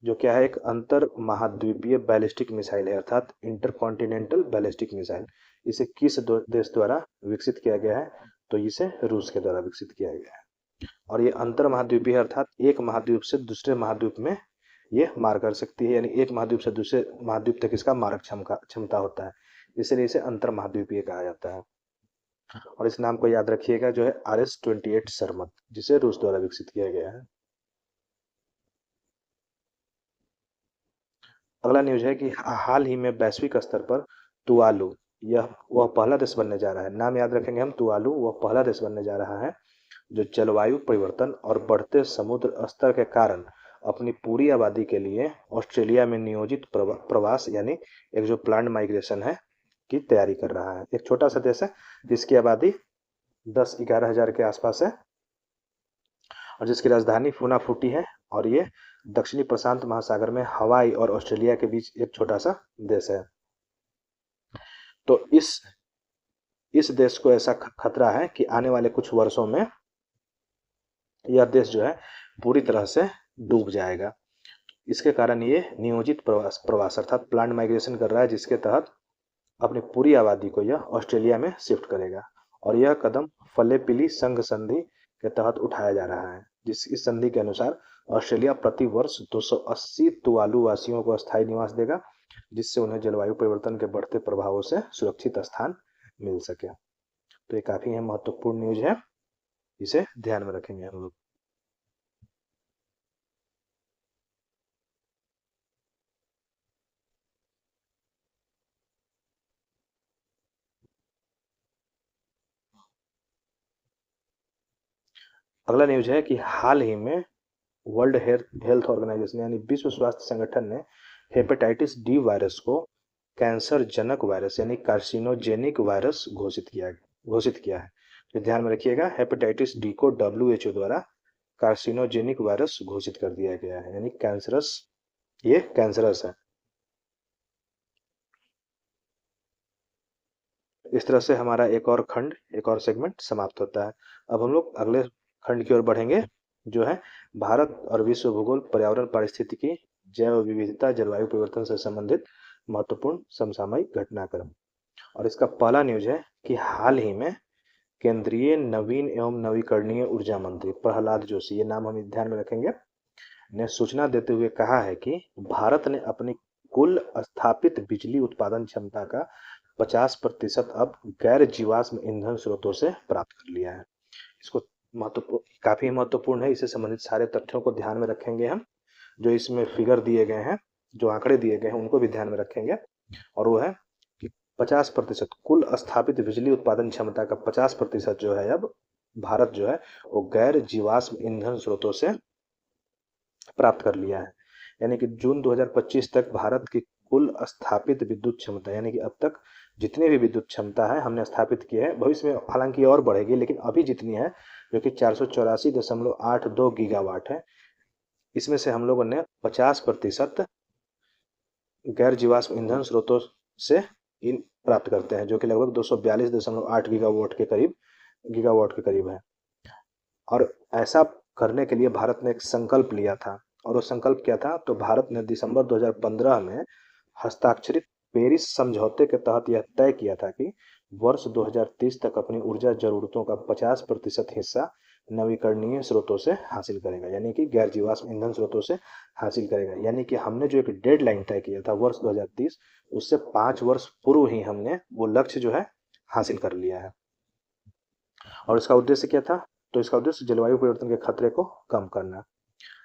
जो क्या है, एक अंतर महाद्वीपीय बैलिस्टिक मिसाइल है, अर्थात इंटरकॉन्टिनेंटल बैलिस्टिक मिसाइल। इसे किस देश द्वारा विकसित किया गया है? तो इसे रूस के द्वारा विकसित किया गया है। और ये अंतर महाद्वीपीय अर्थात एक महाद्वीप से दूसरे महाद्वीप में ये मार कर सकती है, यानी एक महाद्वीप से दूसरे महाद्वीप तक इसका मारक क्षमता होता है, इसलिए इसे अंतर महाद्वीपीय कहा जाता है। और इस नाम को याद रखिएगा, जो है RS-28 सरमत, जिसे रूस द्वारा विकसित किया गया है। अगला न्यूज है कि हाल ही में वैश्विक स्तर पर तुवालू, यह वह पहला देश बनने जा रहा है, नाम याद रखेंगे हम, तुवालू वह पहला देश बनने जा रहा है जो जलवायु परिवर्तन और बढ़ते समुद्र स्तर के कारण अपनी पूरी आबादी के लिए ऑस्ट्रेलिया में नियोजित प्रवास यानी एक जो प्लान्ड माइग्रेशन है की तैयारी कर रहा है। एक छोटा सा देश है जिसकी आबादी 10-11 हजार के आसपास है और जिसकी राजधानी फूनाफूटी है, और ये दक्षिणी प्रशांत महासागर में हवाई और ऑस्ट्रेलिया के बीच एक छोटा सा देश है। तो इस देश को ऐसा खतरा है कि आने वाले कुछ वर्षों में यह देश जो है पूरी तरह से डूब जाएगा। इसके कारण ये नियोजित प्रवास अर्थात प्लान्ड माइग्रेशन कर रहा है, जिसके तहत अपनी पूरी आबादी को यह ऑस्ट्रेलिया में शिफ्ट करेगा। और यह कदम फल्लेपिली संघ संधि के तहत उठाया जा रहा है, इस संधि के अनुसार ऑस्ट्रेलिया प्रति वर्ष 280 तुवालू वासियों को अस्थायी निवास देगा, जिससे उन्हें जलवायु परिवर्तन के बढ़ते प्रभावों से सुरक्षित स्थान मिल सके। तो ये काफी महत्वपूर्ण न्यूज है, इसे ध्यान में रखेंगे हम लोग। अगला न्यूज है कि हाल ही में वर्ल्ड हेल्थ ऑर्गेनाइजेशन यानी विश्व स्वास्थ्य संगठन ने हेपेटाइटिस डी वायरस को कैंसर जनक वायरस यानी कार्सिनोजेनिक वायरस घोषित किया है। तो ध्यान में रखिएगा, हेपेटाइटिस डी को WHO द्वारा कार्सिनोजेनिक वायरस घोषित कर दिया गया है, यानी ये कैंसरस है। इस तरह से हमारा एक और सेगमेंट समाप्त होता है। अब हम लोग अगले खंड की ओर बढ़ेंगे, जो है भारत और विश्व भूगोल, पर्यावरण, पारिस्थितिकी, जैव विविधता, जलवायु परिवर्तन से संबंधित महत्वपूर्ण समसामयिक घटनाक्रम। और इसका पहला न्यूज है कि हाल ही में केंद्रीय नवीन एवं नवीकरणीय ऊर्जा मंत्री प्रहलाद जोशी, ये नाम हम ध्यान में रखेंगे, ने सूचना देते हुए कहा है कि भारत ने अपनी कुल स्थापित बिजली उत्पादन क्षमता का 50% अब गैर जीवाश्म ईंधन स्रोतों से प्राप्त कर लिया है। इसको काफी महत्वपूर्ण है, इससे संबंधित सारे तथ्यों को ध्यान में रखेंगे हम, जो इसमें फिगर दिए गए हैं, जो आंकड़े दिए गए हैं, उनको भी ध्यान में रखेंगे। और वो है कि 50% कुल स्थापित बिजली उत्पादन क्षमता का 50% जो है अब भारत जो है वो गैर जीवाश्म ईंधन स्रोतों से प्राप्त कर लिया है। यानी कि जून 2025 तक भारत की कुल स्थापित विद्युत क्षमता, यानी कि अब तक जितनी भी विद्युत क्षमता है हमने स्थापित की है, भविष्य में हालांकि और बढ़ेगी, लेकिन अभी जितनी है जो कि 484.82 गीगावाट है, इसमें से हम लोगों ने 50% गैर जीवाश्म ईंधन स्रोतों से प्राप्त करते हैं, जो कि लगभग 242.8 गीगावाट के करीब है। और ऐसा करने के लिए भारत ने एक संकल्प लिया था, और वो संकल्प क्या था? तो भारत ने दिसंबर 2015 में हस्ताक्षरित पेरिस समझौते के तहत यह तय किया था कि वर्ष 2030 तक अपनी ऊर्जा जरूरतों का 50% हिस्सा नवीकरणीय स्रोतों से हासिल करेगा, यानी कि गैर जीवाश्म ईंधन स्रोतों से हासिल करेगा। यानी कि हमने जो एक डेडलाइन तय किया था वर्ष 2030, उससे 5 वर्ष पूर्व ही हमने वो लक्ष्य जो है हासिल कर लिया है। और इसका उद्देश्य क्या था? तो इसका उद्देश्य जलवायु परिवर्तन के खतरे को कम करना।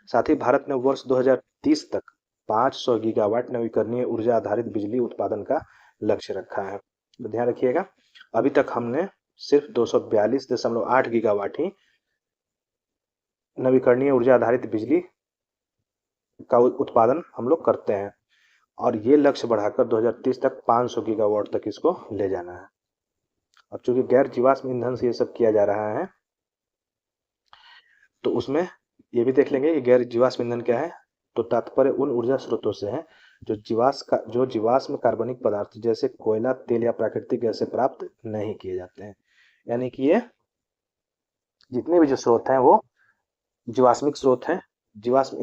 साथ ही भारत ने वर्ष 2030 तक 500 गीगावाट नवीकरणीय ऊर्जा आधारित बिजली उत्पादन का लक्ष्य रखा है। तो ध्यान रखिएगा, अभी तक हमने सिर्फ 242.8 गीगावाट ही नवीकरणीय ऊर्जा आधारित बिजली का उत्पादन हम लोग करते हैं, और ये लक्ष्य बढ़ाकर 2030 तक 500 गीगावाट तक इसको ले जाना है। अब चूंकि गैर जीवाश्म ईंधन से ये सब किया जा रहा है, तो उसमें ये भी देख लेंगे कि गैर जीवाश्म ईंधन क्या है। तो तात्पर्य उन ऊर्जा स्रोतों से है जो जीवाश्म कार्बनिक पदार्थ जैसे कोयला, तेल या प्राकृतिक गैस से प्राप्त नहीं किए जाते हैं। यानी कि ये जितने भी जो स्रोत हैं वो जीवाश्मिक स्रोत हैं, जीवाश्म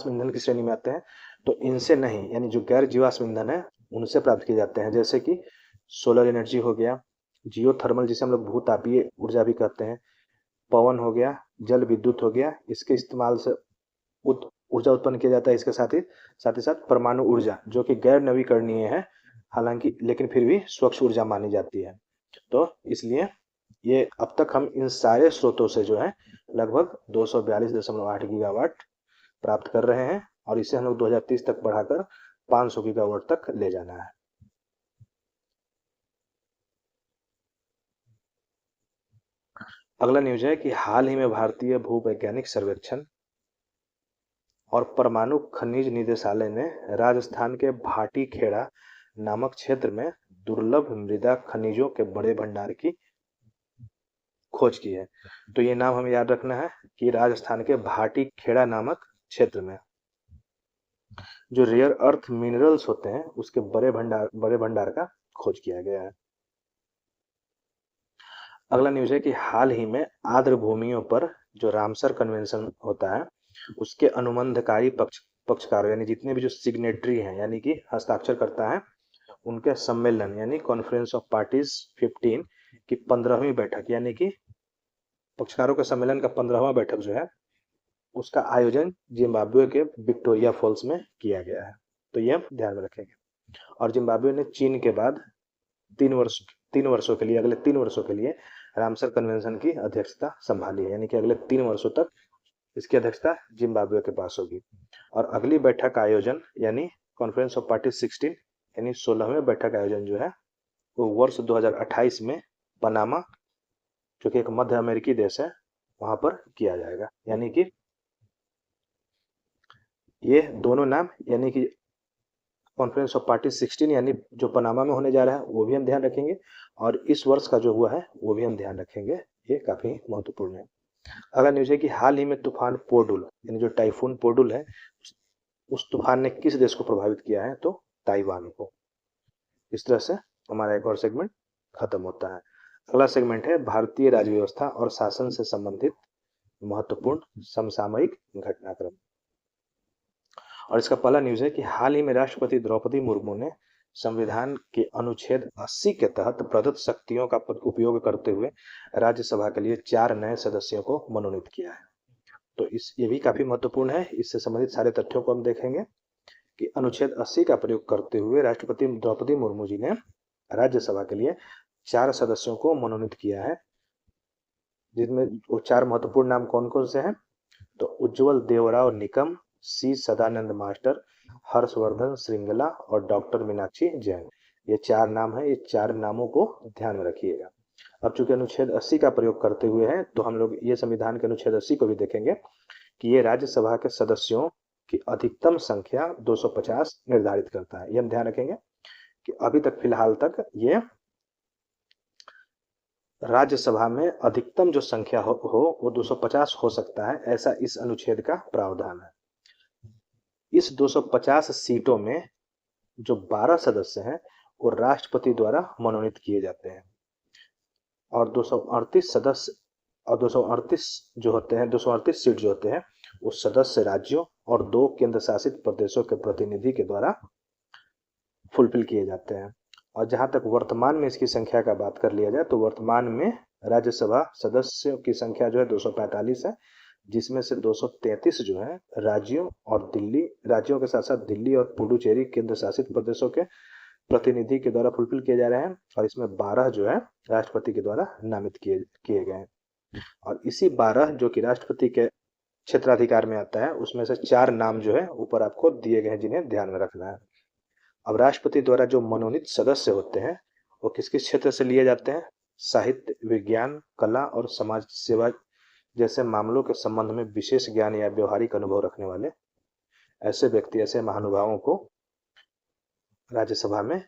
ईंधन की श्रेणी में आते हैं। तो इनसे नहीं, यानी जो गैर जीवाश्म ईंधन है उनसे प्राप्त किए जाते हैं, जैसे कि सोलर एनर्जी हो गया, जियोथर्मल जिसे हम लोग भूतापीय ऊर्जा भी कहते हैं, पवन हो गया, जल विद्युत हो गया। इसके इस्तेमाल से ऊर्जा उत्पन्न किया जाता है। इसके साथ ही साथ परमाणु ऊर्जा जो कि गैर नवीकरणीय है, हालांकि लेकिन फिर भी स्वच्छ ऊर्जा मानी जाती है। तो इसलिए ये अब तक हम इन सारे स्रोतों से जो है लगभग 242.8 गीगावाट प्राप्त कर रहे हैं, और इसे हम लोग 2030 तक बढ़ाकर 500 गीगावाट तक ले जाना है। अगला न्यूज है कि हाल ही में भारतीय भूवैज्ञानिक सर्वेक्षण और परमाणु खनिज निदेशालय ने राजस्थान के भाटी खेड़ा नामक क्षेत्र में दुर्लभ मृदा खनिजों के बड़े भंडार की खोज की है। तो ये नाम हमें याद रखना है कि राजस्थान के भाटी खेड़ा नामक क्षेत्र में जो रेयर अर्थ मिनरल्स होते हैं उसके बड़े भंडार का खोज किया गया है। अगला न्यूज है कि हाल ही में आर्द्र भूमियों पर जो रामसर कन्वेंशन होता है उसके अनुबंधकारी पक्षकारों यानी जितने भी जो सिग्नेटरी हैं यानी कि हस्ताक्षर करता है, उनके सम्मेलन यानी कॉन्फ्रेंस ऑफ पार्टीज 15 की 15वीं बैठक यानी कि पक्षकारों के सम्मेलन का 15वां बैठक जो है उसका आयोजन जिम्बाब्वे के विक्टोरिया फॉल्स में किया गया है। तो ये हम ध्यान में रखेंगे। और जिम्बाब्वे ने चीन के बाद 3 वर्षों के लिए, अगले 3 वर्षों के लिए रामसर कन्वेंशन की अध्यक्षता संभाली है, यानी कि अगले 3 वर्षों तक इसकी अध्यक्षता जिम्बाब्वे के पास होगी। और अगली बैठक का आयोजन यानी कॉन्फ्रेंस ऑफ पार्टी 16 यानी 16वें बैठक का आयोजन जो है वो वर्ष 2028 में पनामा जो कि एक मध्य अमेरिकी देश है वहां पर किया जाएगा। यानी कि ये दोनों नाम यानी कि कॉन्फ्रेंस ऑफ पार्टी 16 यानी जो पनामा में होने जा रहा है वो भी हम ध्यान रखेंगे, और इस वर्ष का जो हुआ है वो भी हम ध्यान रखेंगे। ये काफी महत्वपूर्ण है। अगला न्यूज है कि हाल ही में तूफान पोडुल यानी जो टाइफून पोडुल है उस तूफान ने किस देश को प्रभावित किया है, तो ताइवान को। इस तरह से हमारा एक और सेगमेंट खत्म होता है। अगला सेगमेंट है भारतीय राज्य व्यवस्था और शासन से संबंधित महत्वपूर्ण समसामयिक घटनाक्रम। और इसका पहला न्यूज है कि हाल ही में राष्ट्रपति द्रौपदी मुर्मू ने संविधान के अनुच्छेद 80 के तहत प्रदत्त शक्तियों का उपयोग करते हुए राज्यसभा के लिए 4 नए सदस्यों को मनोनीत किया है। तो ये भी काफी महत्वपूर्ण है। इससे संबंधित सारे तथ्यों को हम देखेंगे कि अनुच्छेद 80 का प्रयोग करते हुए राष्ट्रपति द्रौपदी मुर्मू जी ने राज्यसभा के लिए 4 सदस्यों को मनोनीत किया है, जिनमें वो 4 महत्वपूर्ण नाम कौन कौन से हैं, तो उज्जवल देवराव निकम, सी सदानंद मास्टर, हर्षवर्धन श्रृंगला और डॉक्टर मीनाक्षी जैन। ये 4 नाम है। ये 4 नामों को ध्यान में रखिएगा। अब चूंकि अनुच्छेद 80 का प्रयोग करते हुए हैं तो हम लोग ये संविधान के अनुच्छेद 80 को भी देखेंगे कि ये राज्यसभा के सदस्यों की अधिकतम संख्या 250 निर्धारित करता है। ये हम ध्यान रखेंगे कि अभी तक फिलहाल तक ये राज्यसभा में अधिकतम जो संख्या हो वो 250 हो सकता है, ऐसा इस अनुच्छेद का प्रावधान है। इस 250 सीटों में जो 12 सदस्य हैं वो राष्ट्रपति द्वारा मनोनीत किए जाते हैं, और 238 सदस्य और 238 जो होते हैं 238 सीट जो होते हैं वो सदस्य राज्यों और 2 केंद्र शासित प्रदेशों के प्रतिनिधि के द्वारा फुलफिल किए जाते हैं। और जहां तक वर्तमान में इसकी संख्या का बात कर लिया जाए तो वर्तमान में राज्यसभा सदस्यों की संख्या जो है 245 है, जिसमें से 233 जो है राज्यों के साथ साथ दिल्ली और पुडुचेरी केंद्र शासित प्रदेशों के प्रतिनिधि के द्वारा फुलफिल किए जा रहे हैं, और इसमें 12 जो है राष्ट्रपति के द्वारा नामित किए गए हैं। और इसी 12 जो कि राष्ट्रपति के क्षेत्राधिकार में आता है उसमें से 4 नाम जो है ऊपर आपको दिए गए हैं जिन्हें ध्यान में रखना है। अब राष्ट्रपति द्वारा जो मनोनीत सदस्य होते हैं वो किस किस क्षेत्र से लिए जाते हैं, साहित्य, विज्ञान, कला और समाज सेवा जैसे मामलों के संबंध में विशेष ज्ञान या व्यवहारिक अनुभव रखने वाले ऐसे व्यक्ति, ऐसे महानुभावों को राज्यसभा में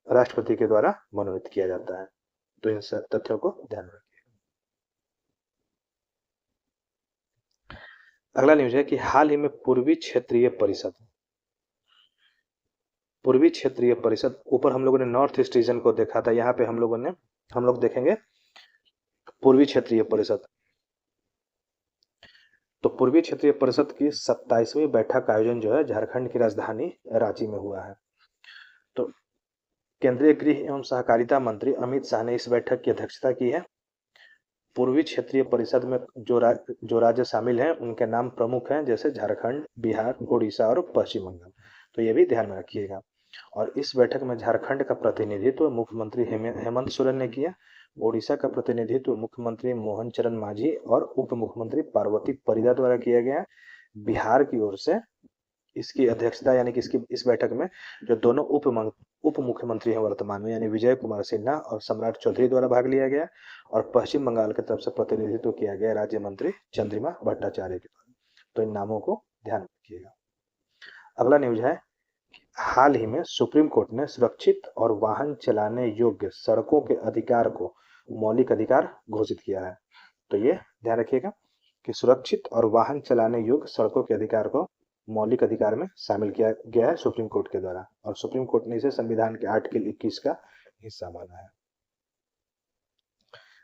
राष्ट्रपति के द्वारा मनोनीत किया जाता है। तो इन सब तथ्यों को ध्यान में रखिए। अगला न्यूज है कि हाल ही में पूर्वी क्षेत्रीय परिषद, ऊपर हम लोगों ने नॉर्थ ईस्ट रीजन को देखा था, यहाँ पे हम लोग देखेंगे पूर्वी क्षेत्रीय परिषद। तो पूर्वी क्षेत्रीय परिषद की 27वीं बैठक का आयोजन जो है झारखंड की राजधानी रांची में हुआ है। तो केंद्रीय गृह एवं सहकारिता मंत्री अमित शाह ने इस बैठक की अध्यक्षता की है। पूर्वी क्षेत्रीय परिषद में जो राज्य शामिल हैं उनके नाम प्रमुख हैं, जैसे झारखंड, बिहार, उड़ीसा और पश्चिम बंगाल। तो ये भी ध्यान में रखिएगा। और इस बैठक में झारखंड का प्रतिनिधित्व मुख्यमंत्री हेमंत सोरेन ने किया। ओडिशा का प्रतिनिधित्व मुख्यमंत्री मोहन चरण मांझी और उप मुख्यमंत्री पार्वती परिदा द्वारा किया गया। बिहार की ओर से इसकी अध्यक्षता यानी कि इस बैठक में जो दोनों उप मुख्यमंत्री हैं वर्तमान में, यानी विजय कुमार सिन्हा और सम्राट चौधरी द्वारा भाग लिया गया। और पश्चिम बंगाल की तरफ से प्रतिनिधित्व किया गया राज्य मंत्री चंद्रिमा भट्टाचार्य के द्वारा। तो इन नामों को ध्यान रखिएगा। अगला न्यूज है, हाल ही में सुप्रीम कोर्ट ने सुरक्षित और वाहन चलाने योग्य सड़कों के अधिकार को मौलिक अधिकार घोषित किया है। तो ये ध्यान रखिएगा कि सुरक्षित और वाहन चलाने योग्य सड़कों के अधिकार को मौलिक अधिकार में शामिल किया गया है सुप्रीम कोर्ट के द्वारा, और सुप्रीम कोर्ट ने इसे संविधान के आर्टिकल 21 का हिस्सा माना है।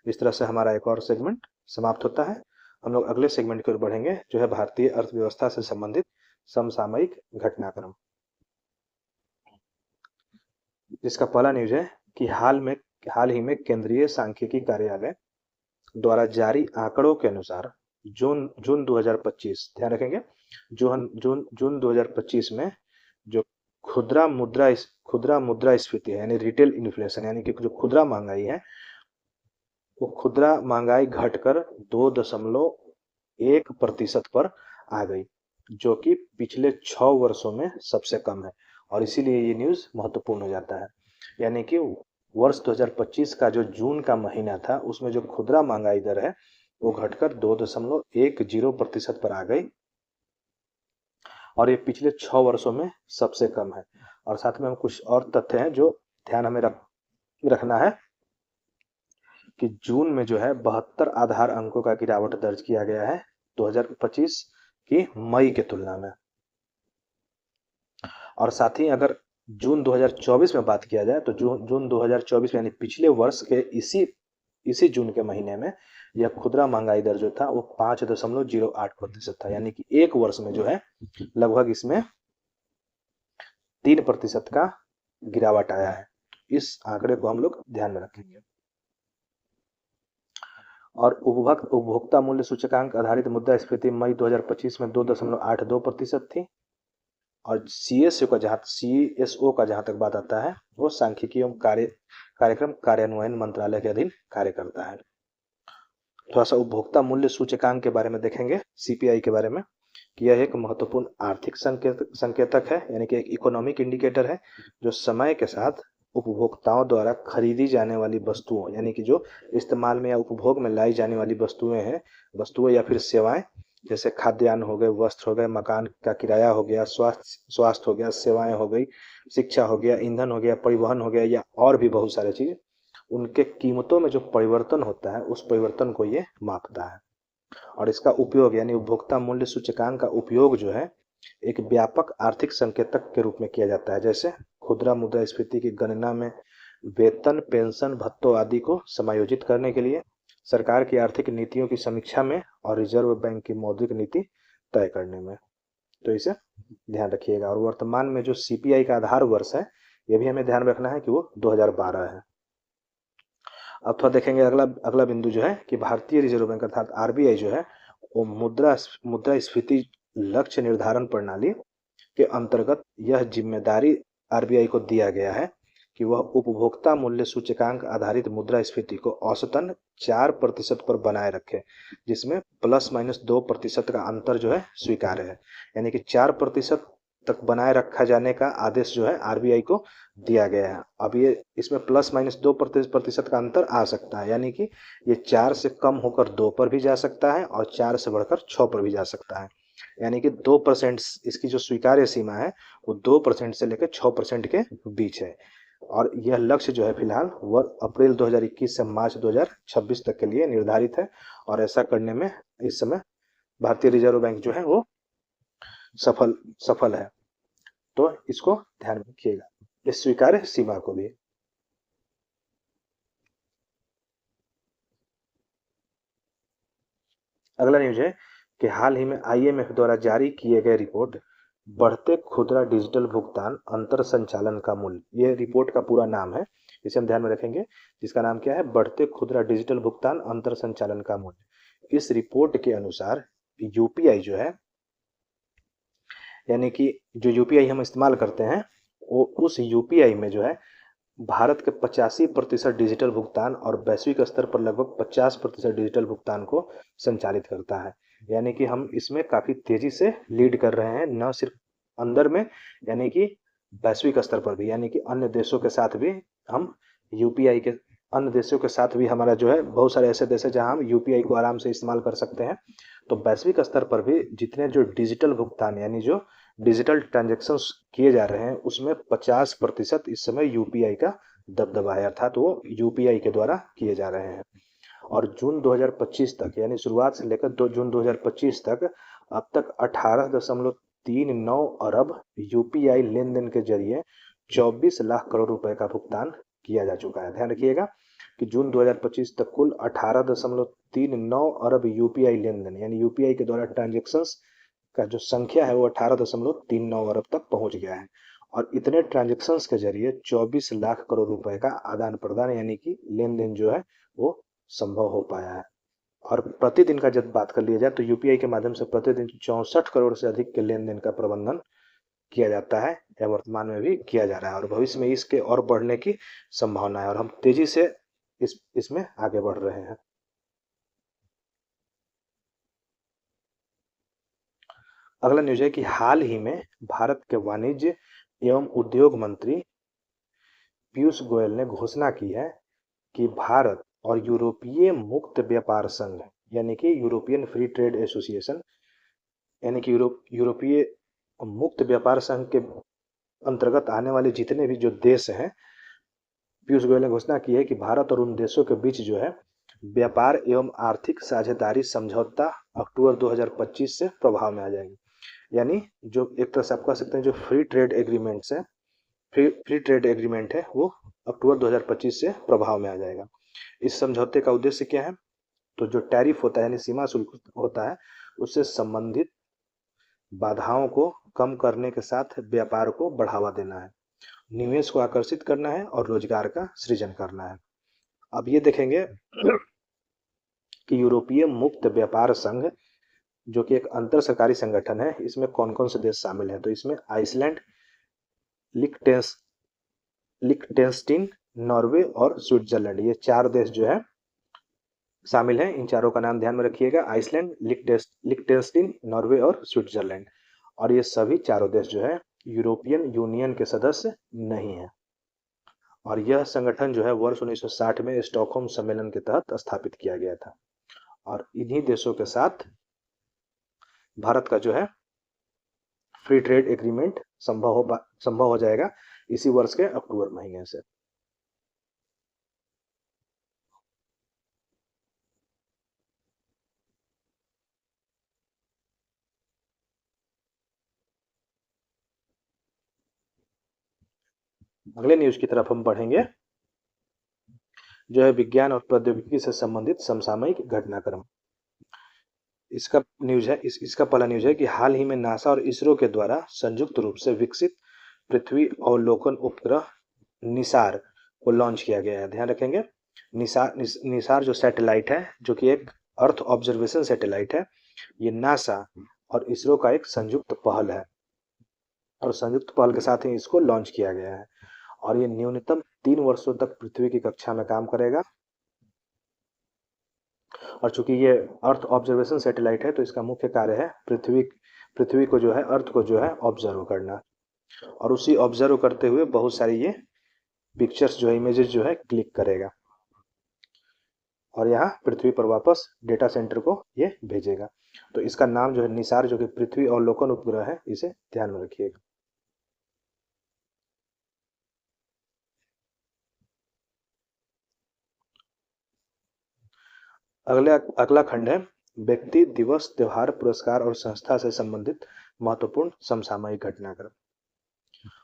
इस तरह से हमारा एक और सेगमेंट समाप्त होता है। हम लोग अगले सेगमेंट की ओर बढ़ेंगे, जो है भारतीय अर्थव्यवस्था से संबंधित समसामयिक घटनाक्रम, जिसका पहला न्यूज है कि हाल ही में केंद्रीय सांख्यिकी कार्यालय द्वारा जारी आंकड़ों के अनुसार जून 2025, ध्यान रखेंगे, जून 2025 में जो खुदरा मुद्रास्फीति है, यानी रिटेल इन्फ्लेशन, यानी कि जो खुदरा महंगाई है, वो खुदरा महंगाई घटकर 2.1% पर आ गई, जो कि पिछले 6 वर्षों में सबसे कम है। और इसीलिए ये न्यूज महत्वपूर्ण हो जाता है। यानी कि वर्ष 2025 का जो जून का महीना था, उसमें जो खुदरा महंगाई दर है वो घटकर 2.10% पर आ गई, और ये पिछले 6 वर्षों में सबसे कम है। और साथ में हम कुछ और तथ्य हैं जो ध्यान हमें रखना है कि जून में जो है 72 आधार अंकों का गिरावट दर्ज किया गया है 2025 की मई के तुलना में। और साथ ही अगर जून 2024 में बात किया जाए तो जून 2024 यानी पिछले वर्ष के इसी जून के महीने में यह खुदरा महंगाई दर जो था वो 5.08% था, यानी कि एक वर्ष में जो है लगभग इसमें 3% का गिरावट आया है। इस आंकड़े को हम लोग ध्यान में रखेंगे। और उपभोक्ता मूल्य सूचकांक आधारित मुद्रास्फीति मई 2025 में 2.82% थी। और सीएसओ का जहां तक बात आता है, वो सांख्यिकी एवं कार्यक्रम कार्यान्वयन मंत्रालय के अधीन कार्य करता है। थोड़ा सा उपभोक्ता मूल्य सूचकांक के बारे में देखेंगे, सीपीआई के बारे में, कि यह एक महत्वपूर्ण आर्थिक संकेतक है, यानी कि एक इकोनॉमिक इंडिकेटर है जो समय के साथ उपभोक्ताओं द्वारा खरीदी जाने वाली वस्तुओं, यानी कि जो इस्तेमाल में या उपभोग में लाई जाने वाली वस्तुएं या फिर सेवाएं, जैसे खाद्यान्न हो गए, वस्त्र हो गए, मकान का किराया हो गया, स्वास्थ्य हो गया, सेवाएं हो गई, शिक्षा हो गया, ईंधन हो गया, परिवहन हो गया, या और भी बहुत सारे चीज, उनके कीमतों में जो परिवर्तन होता है उस परिवर्तन को ये मापता है। और इसका उपयोग यानी उपभोक्ता मूल्य सूचकांक का उपयोग जो है एक व्यापक आर्थिक संकेतक के रूप में किया जाता है, जैसे खुदरा मुद्रास्फीति की गणना में, वेतन, पेंशन, भत्तों आदि को समायोजित करने के लिए, सरकार की आर्थिक नीतियों की समीक्षा में, और रिजर्व बैंक की मौद्रिक नीति तय करने में। तो इसे ध्यान रखिएगा। और वर्तमान में जो सीपीआई का आधार वर्ष है, यह भी हमें ध्यान रखना है कि वो 2012 है। अब थोड़ा देखेंगे अगला बिंदु जो है कि भारतीय रिजर्व बैंक अर्थात आरबीआई जो है वो मुद्रास्फीति लक्ष्य निर्धारण प्रणाली के अंतर्गत यह जिम्मेदारी आरबीआई को दिया गया है कि वह उपभोक्ता मूल्य सूचकांक आधारित मुद्रास्फीति को औसतन 4% पर बनाए रखे, जिसमें ±2% का अंतर जो है स्वीकार्य है। यानी कि 4% तक बनाए रखा जाने का आदेश जो है आरबीआई को दिया गया है। अब ये इसमें ±2% का अंतर आ सकता है, यानी कि ये 4 से कम होकर 2 पर भी जा सकता है और 4 से बढ़कर 6 पर भी जा सकता है। यानी कि 2% इसकी जो स्वीकार्य सीमा है वो 2% से लेकर 6% के बीच है। और यह लक्ष्य जो है फिलहाल वह अप्रैल 2021 से मार्च 2026 तक के लिए निर्धारित है। और ऐसा करने में इस समय भारतीय रिजर्व बैंक जो है वो सफल सफल है। तो इसको ध्यान में रखिएगा, इस स्वीकार्य सीमा को भी। अगला न्यूज है कि हाल ही में आईएमएफ द्वारा जारी किए गए रिपोर्ट बढ़ते खुदरा डिजिटल भुगतान अंतर संचालन का मूल्य, ये रिपोर्ट का पूरा नाम है, इसे हम ध्यान में रखेंगे, जिसका नाम क्या है, बढ़ते खुदरा डिजिटल भुगतान अंतर संचालन का मूल्य। इस रिपोर्ट के अनुसार यूपीआई जो है, यानी कि जो यूपीआई हम इस्तेमाल करते हैं, वो उस यूपीआई में जो है भारत के 85% डिजिटल भुगतान और वैश्विक स्तर पर लगभग 50% डिजिटल भुगतान को संचालित करता है। यानी कि हम इसमें काफ़ी तेजी से लीड कर रहे हैं, न सिर्फ अंदर में, यानी कि वैश्विक स्तर पर भी, यानी कि अन्य देशों के साथ भी हम यूपीआई के, अन्य देशों के साथ भी हमारा जो है, बहुत सारे ऐसे देश हैं जहां हम यूपीआई को आराम से इस्तेमाल कर सकते हैं। तो वैश्विक स्तर पर भी जितने जो डिजिटल भुगतान, यानी जो डिजिटल ट्रांजेक्शन्स किए जा रहे हैं, उसमें 50% इस समय यूपीआई का दबदबा है, अर्थात वो यूपीआई के द्वारा किए जा रहे हैं। और जून 2025 तक, यानी शुरुआत से लेकर जून 2025 तक अब तक 18.39 अरब यूपीआई लेन देन के जरिए 24 लाख करोड़ रुपए का भुगतान किया जा चुका है। ध्यान रखिएगा कि जून 2025 तक कुल 18.39 अरब यूपीआई लेन देन, यानी यूपीआई के द्वारा ट्रांजेक्शन्स का जो संख्या है वो 18.39 अरब तक पहुंच गया है। और इतने ट्रांजेक्शन्स के जरिए 24 लाख करोड़ रुपए का आदान प्रदान, यानी कि लेन देन जो है वो संभव हो पाया है। और प्रतिदिन का जब बात कर लिया जाए तो यूपीआई के माध्यम से प्रतिदिन 64 करोड़ से अधिक के लेन देन का प्रबंधन किया जाता है, या वर्तमान में भी किया जा रहा है, और भविष्य में इसके और बढ़ने की संभावना है, और हम तेजी से इसमें आगे बढ़ रहे हैं। अगला न्यूज है कि हाल ही में भारत के वाणिज्य एवं उद्योग मंत्री पीयूष गोयल ने घोषणा की है कि भारत और यूरोपीय मुक्त व्यापार संघ, यानी कि यूरोपियन फ्री ट्रेड एसोसिएशन, यानी कि यूरोपीय मुक्त व्यापार संघ के अंतर्गत आने वाले जितने भी जो देश हैं, पीयूष गोयल ने घोषणा की है कि भारत और उन देशों के बीच जो है व्यापार एवं आर्थिक साझेदारी समझौता अक्टूबर 2025 से प्रभाव में आ जाएगी। यानी जो एक तरह से आप कह सकते हैं जो फ्री ट्रेड एग्रीमेंट्स है, फ्री ट्रेड एग्रीमेंट है, वो अक्टूबर 2025 से प्रभाव में आ जाएगा। इस समझौते का उद्देश्य क्या है, तो जो टैरिफ होता है, यानी सीमा शुल्क होता है, उससे संबंधित बाधाओं को कम करने के साथ व्यापार को बढ़ावा देना है, निवेश को आकर्षित करना है और रोजगार का सृजन करना है। अब ये देखेंगे कि यूरोपीय मुक्त व्यापार संघ, जो कि एक अंतर सरकारी संगठन है, इसमें कौन कौन से देश शामिल हैं, तो इसमें आइसलैंड, लिक्टेंस लिक्टेंस्टीन, नॉर्वे और स्विट्जरलैंड, ये 4 देश जो है शामिल हैं। इन चारों का नाम ध्यान में रखिएगा, आइसलैंड, लिक्टेंस्टीन, नॉर्वे और स्विट्जरलैंड। और ये सभी चारों देश जो है यूरोपियन यूनियन के सदस्य नहीं है। और यह संगठन जो है वर्ष 1960 में स्टॉकहोम सम्मेलन के तहत स्थापित किया गया था। और इन्हीं देशों के साथ भारत का जो है फ्री ट्रेड एग्रीमेंट संभव हो जाएगा इसी वर्ष के अक्टूबर महीने से। अगले न्यूज की तरफ हम बढ़ेंगे, जो है विज्ञान और प्रौद्योगिकी से संबंधित समसामयिक घटनाक्रम। इसका न्यूज है, इसका पहला न्यूज है कि हाल ही में नासा और इसरो के द्वारा संयुक्त रूप से विकसित पृथ्वी अवलोकन उपग्रह निसार को लॉन्च किया गया है। ध्यान रखेंगे, निसार जो सैटेलाइट है, जो कि एक अर्थ ऑब्जर्वेशन सैटेलाइट है, ये नासा और इसरो का एक संयुक्त पहल है, और संयुक्त पहल के साथ ही इसको लॉन्च किया गया है। और ये न्यूनतम 3 वर्षों तक पृथ्वी की कक्षा में काम करेगा। और चूंकि ये अर्थ ऑब्जर्वेशन सैटेलाइट है, तो इसका मुख्य कार्य है पृथ्वी को जो है, अर्थ को जो है ऑब्जर्व करना, और उसी ऑब्जर्व करते हुए बहुत सारी ये पिक्चर्स जो है, इमेजेस जो है क्लिक करेगा, और यहाँ पृथ्वी पर वापस डेटा सेंटर को ये भेजेगा। तो इसका नाम जो है निसार, जो कि पृथ्वी अवलोकन उपग्रह है, इसे ध्यान में रखिएगा। अगला खंड है व्यक्ति दिवस, त्योहार, पुरस्कार और संस्था से संबंधित महत्वपूर्ण समसामयिक घटनाक्रम।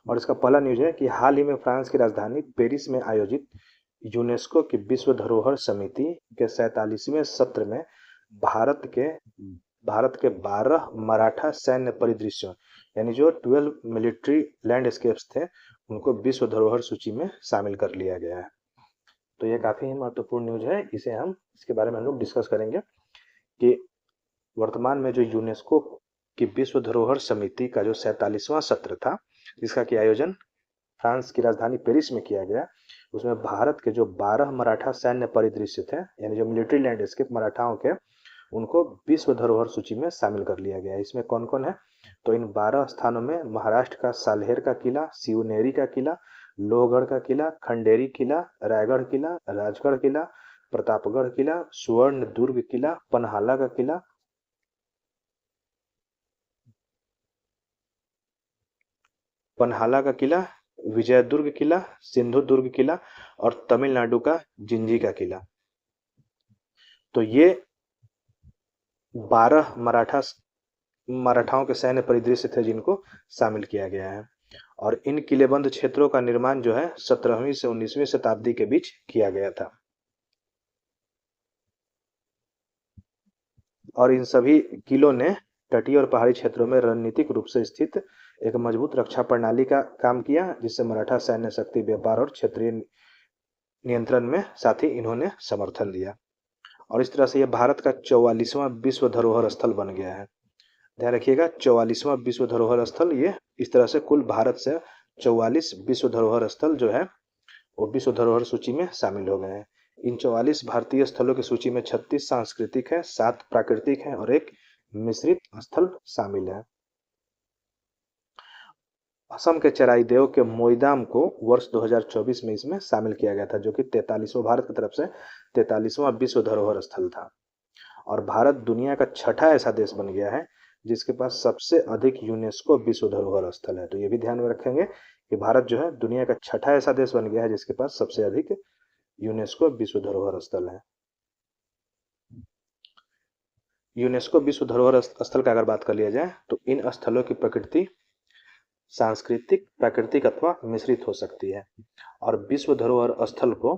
और इसका पहला न्यूज है कि हाल ही में फ्रांस की राजधानी पेरिस में आयोजित यूनेस्को की विश्व धरोहर समिति के 47वें सत्र में भारत के 12 मराठा सैन्य परिदृश्यों यानी जो 12 मिलिट्री लैंडस्केप्स थे उनको विश्व धरोहर सूची में शामिल कर लिया गया है। तो ये काफी महत्वपूर्ण न्यूज है, इसके बारे में हम लोग डिस्कस करेंगे कि वर्तमान में जो यूनेस्को की विश्व धरोहर समिति का जो 47वां सत्र था जिसका कि आयोजन फ्रांस की राजधानी पेरिस में किया गया, उसमें भारत के जो 12 मराठा सैन्य परिदृश्य थे यानी जो मिलिट्री लैंडस्केप मराठाओं के, उनको विश्व धरोहर सूची में शामिल कर लिया गया है। इसमें कौन कौन है? तो इन 12 स्थानों में महाराष्ट्र का साल्हेर का किला, शिवनेरी का किला, लोहगढ़ का किला, खंडेरी किला, रायगढ़ किला, राजगढ़ किला, प्रतापगढ़ किला, स्वर्ण दुर्ग किला, पनहाला का किला, विजयदुर्ग किला, सिंधुदुर्ग किला और तमिलनाडु का जिंजी का किला। तो ये 12 मराठाओं के सैन्य परिदृश्य थे जिनको शामिल किया गया है। और इन किलेबंद क्षेत्रों का निर्माण जो है 17वीं से 19वीं शताब्दी के बीच किया गया था। और इन सभी किलों ने तटीय और पहाड़ी क्षेत्रों में रणनीतिक रूप से स्थित एक मजबूत रक्षा प्रणाली का काम किया, जिससे मराठा सैन्य शक्ति, व्यापार और क्षेत्रीय नियंत्रण में साथ ही इन्होंने समर्थन दिया। और इस तरह से यह भारत का 44वां विश्व धरोहर स्थल बन गया है। ध्यान रखिएगा, 44वां विश्व धरोहर स्थल, ये इस तरह से कुल भारत से 44 विश्व धरोहर स्थल जो है वो विश्व धरोहर सूची में शामिल हो गए हैं। इन 44 भारतीय स्थलों की सूची में 36 सांस्कृतिक है, 7 प्राकृतिक है और एक मिश्रित स्थल शामिल है। असम के चराईदेव के मोईदाम को वर्ष 2024 में इसमें शामिल किया गया था, जो कि 43वां भारत की तरफ से 43वां विश्व धरोहर स्थल था। और भारत दुनिया का 6ठा ऐसा देश बन गया है जिसके पास सबसे अधिक यूनेस्को विश्व धरोहर स्थल है। तो ये भी ध्यान में रखेंगे कि भारत जो है दुनिया का 6ठा ऐसा देश बन गया है जिसके पास सबसे अधिक यूनेस्को विश्व धरोहर स्थल है। यूनेस्को विश्व धरोहर स्थल का अगर बात कर लिया जाए तो इन स्थलों की प्रकृति सांस्कृतिक, प्राकृतिक अथवा मिश्रित हो सकती है। और विश्व धरोहर स्थल को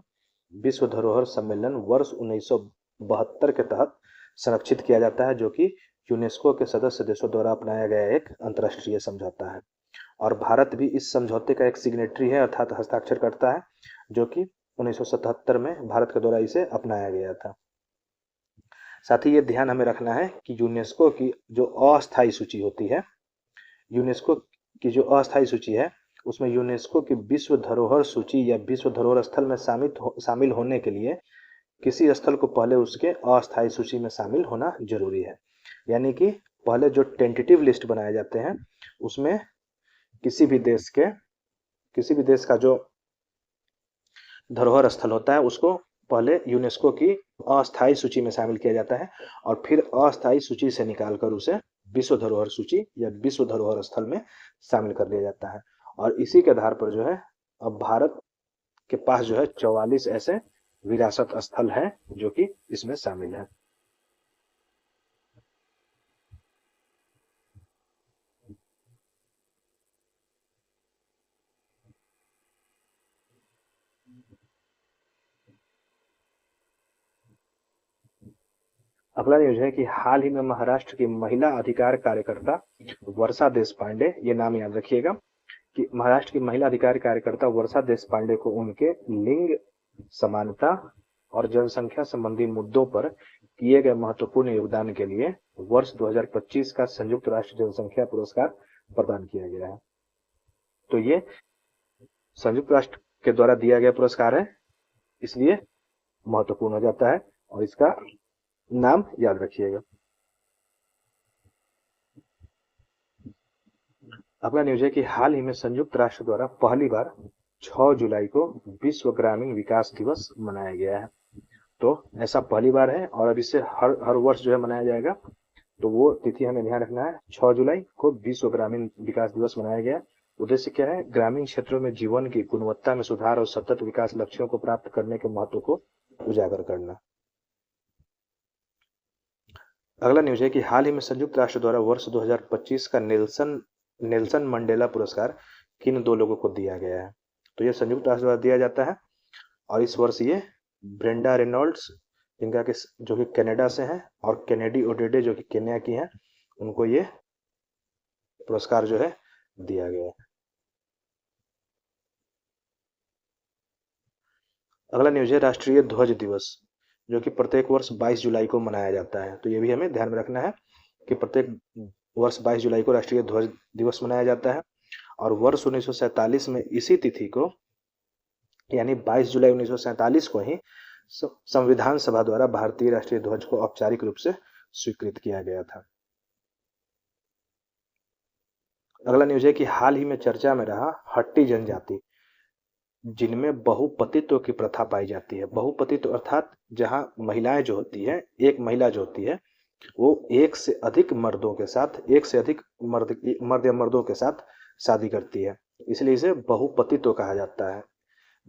विश्व धरोहर सम्मेलन वर्ष 1972 के तहत संरक्षित किया जाता है, जो कि यूनेस्को के सदस्य देशों द्वारा अपनाया गया एक अंतर्राष्ट्रीय समझौता है। और भारत भी इस समझौते का एक सिग्नेटरी है, अर्थात हस्ताक्षर करता है, जो कि 1977 में भारत के द्वारा इसे अपनाया गया था। साथ ही ये ध्यान हमें रखना है कि यूनेस्को की जो अस्थायी सूची होती है, यूनेस्को की जो अस्थायी सूची है, उसमें यूनेस्को की विश्व धरोहर सूची या विश्व धरोहर स्थल में शामिल होने के लिए किसी स्थल को पहले उसके अस्थायी सूची में शामिल होना जरूरी है। यानी कि पहले जो टेंटेटिव लिस्ट बनाए जाते हैं उसमें किसी भी देश का जो धरोहर स्थल होता है उसको पहले यूनेस्को की अस्थायी सूची में शामिल किया जाता है और फिर अस्थायी सूची से निकालकर उसे विश्व धरोहर सूची या विश्व धरोहर स्थल में शामिल कर लिया जाता है। और इसी के आधार पर जो है अब भारत के पास जो है 44 ऐसे विरासत स्थल हैं जो कि इसमें शामिल है। अगला न्यूज है कि हाल ही में महाराष्ट्र की महिला अधिकार कार्यकर्ता वर्षा देशपांडे, ये नाम याद रखिएगा कि महाराष्ट्र की महिला अधिकार कार्यकर्ता वर्षा देशपांडे को उनके लिंग समानता और जनसंख्या संबंधी मुद्दों पर किए गए महत्वपूर्ण योगदान के लिए वर्ष 2025 का संयुक्त राष्ट्र जनसंख्या पुरस्कार प्रदान किया गया है। तो ये संयुक्त राष्ट्र के द्वारा दिया गया पुरस्कार है, इसलिए महत्वपूर्ण हो जाता है और इसका नाम याद रखिएगा। अगला न्यूज है कि हाल ही में संयुक्त राष्ट्र द्वारा पहली बार 6 जुलाई को विश्व ग्रामीण विकास दिवस मनाया गया है। तो ऐसा पहली बार है और अब इससे हर वर्ष जो है मनाया जाएगा। तो वो तिथि हमें ध्यान रखना है, 6 जुलाई को विश्व ग्रामीण विकास दिवस मनाया गया। उद्देश्य क्या है? ग्रामीण क्षेत्रों में जीवन की गुणवत्ता में सुधार और सतत विकास लक्ष्यों को प्राप्त करने के महत्व को उजागर करना। अगला न्यूज है कि हाल ही में संयुक्त राष्ट्र द्वारा वर्ष 2025 का नेल्सन मंडेला पुरस्कार किन दो लोगों को दिया गया है। तो ये संयुक्त राष्ट्र द्वारा दिया जाता है और इस वर्ष ये ब्रेंडा रेनॉल्ड्स जिनका कि जो कि कनाडा से हैं और केनेडी ओडेडे जो कि केन्या की हैं, उनको ये पुरस्कार जो है दिया गया है। अगला न्यूज है राष्ट्रीय ध्वज दिवस, जो कि प्रत्येक वर्ष 22 जुलाई को मनाया जाता है। तो ये भी हमें ध्यान में रखना है कि प्रत्येक वर्ष 22 जुलाई को राष्ट्रीय ध्वज दिवस मनाया जाता है और वर्ष 1947 में इसी तिथि को यानी 22 जुलाई 1947 को ही संविधान सभा द्वारा भारतीय राष्ट्रीय ध्वज को औपचारिक रूप से स्वीकृत किया गया था। अगला न्यूज है कि हाल ही में चर्चा में रहा हट्टी जनजाति, जिनमें बहुपतित्व की प्रथा पाई जाती है। बहुपतित्व अर्थात जहां महिलाएं जो होती है, एक महिला जो होती है वो एक से अधिक मर्दों के साथ, एक से अधिक मर्द या मर्दों के साथ शादी करती है, इसलिए इसे बहुपतित्व कहा जाता है।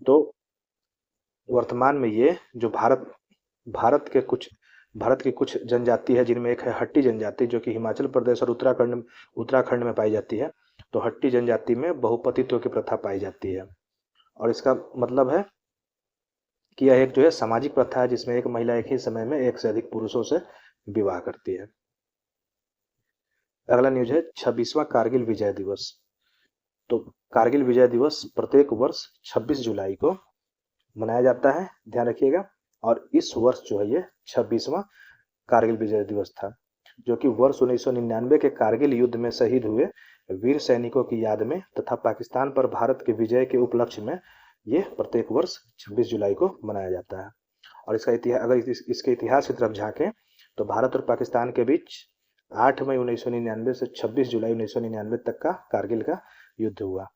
तो वर्तमान में ये जो भारत की कुछ जनजाति है, जिनमें एक है हट्टी जनजाति जो कि हिमाचल प्रदेश और उत्तराखंड में पाई जाती है। तो हट्टी जनजाति में बहुपतित्व की प्रथा पाई जाती है और इसका मतलब है कि यह एक जो है सामाजिक प्रथा है जिसमें एक महिला एक ही समय में एक से अधिक पुरुषों से विवाह करती है। अगला न्यूज है 26वां कारगिल विजय दिवस। तो कारगिल विजय दिवस प्रत्येक वर्ष 26 जुलाई को मनाया जाता है, ध्यान रखिएगा। और इस वर्ष जो है ये 26वां कारगिल विजय दिवस था, जो कि वर्ष 1999 के कारगिल युद्ध में शहीद हुए वीर सैनिकों की याद में तथा पाकिस्तान पर भारत के विजय के उपलक्ष्य में ये प्रत्येक वर्ष 26 जुलाई को मनाया जाता है। और इसका इतिहास, अगर इसके इतिहास की तरफ झांकें तो भारत और पाकिस्तान के बीच 8 मई 1999 से 26 जुलाई 1999 तक का कारगिल का युद्ध हुआ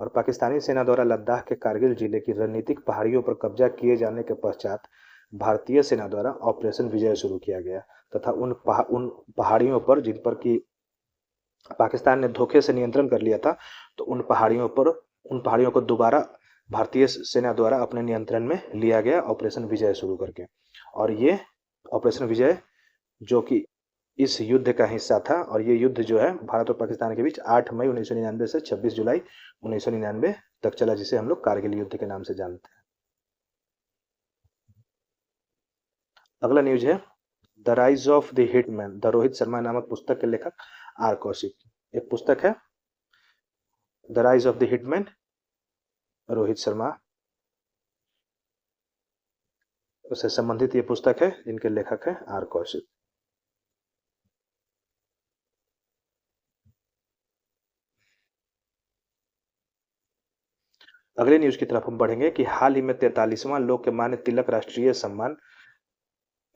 और पाकिस्तानी सेना द्वारा लद्दाख के कारगिल जिले की रणनीतिक पहाड़ियों पर कब्जा किए जाने के पश्चात भारतीय सेना द्वारा ऑपरेशन विजय शुरू किया गया तथा उन पहाड़ियों पर जिन पर कि पाकिस्तान ने धोखे से नियंत्रण कर लिया था, तो उन पहाड़ियों को दोबारा भारतीय सेना द्वारा अपने नियंत्रण में लिया गया ऑपरेशन विजय शुरू करके। और ये ऑपरेशन विजय जो कि इस युद्ध का हिस्सा था और ये युद्ध जो है भारत और पाकिस्तान के बीच 8 मई 1999 से 26 जुलाई 1999 तक चला, जिसे हम लोग कारगिल युद्ध के नाम से जानते हैं। अगला न्यूज है the rise of the hitman, the Rohit Sharma नामक पुस्तक के लेखक आर कौशिक। एक पुस्तक है the rise of the hitman, Rohit Sharma उससे संबंधित ये पुस्तक है, जिनके लेखक है आर कौशिक। अगले न्यूज की तरफ हम बढ़ेंगे कि हाल ही में 43वां लोकमान्य तिलक राष्ट्रीय सम्मान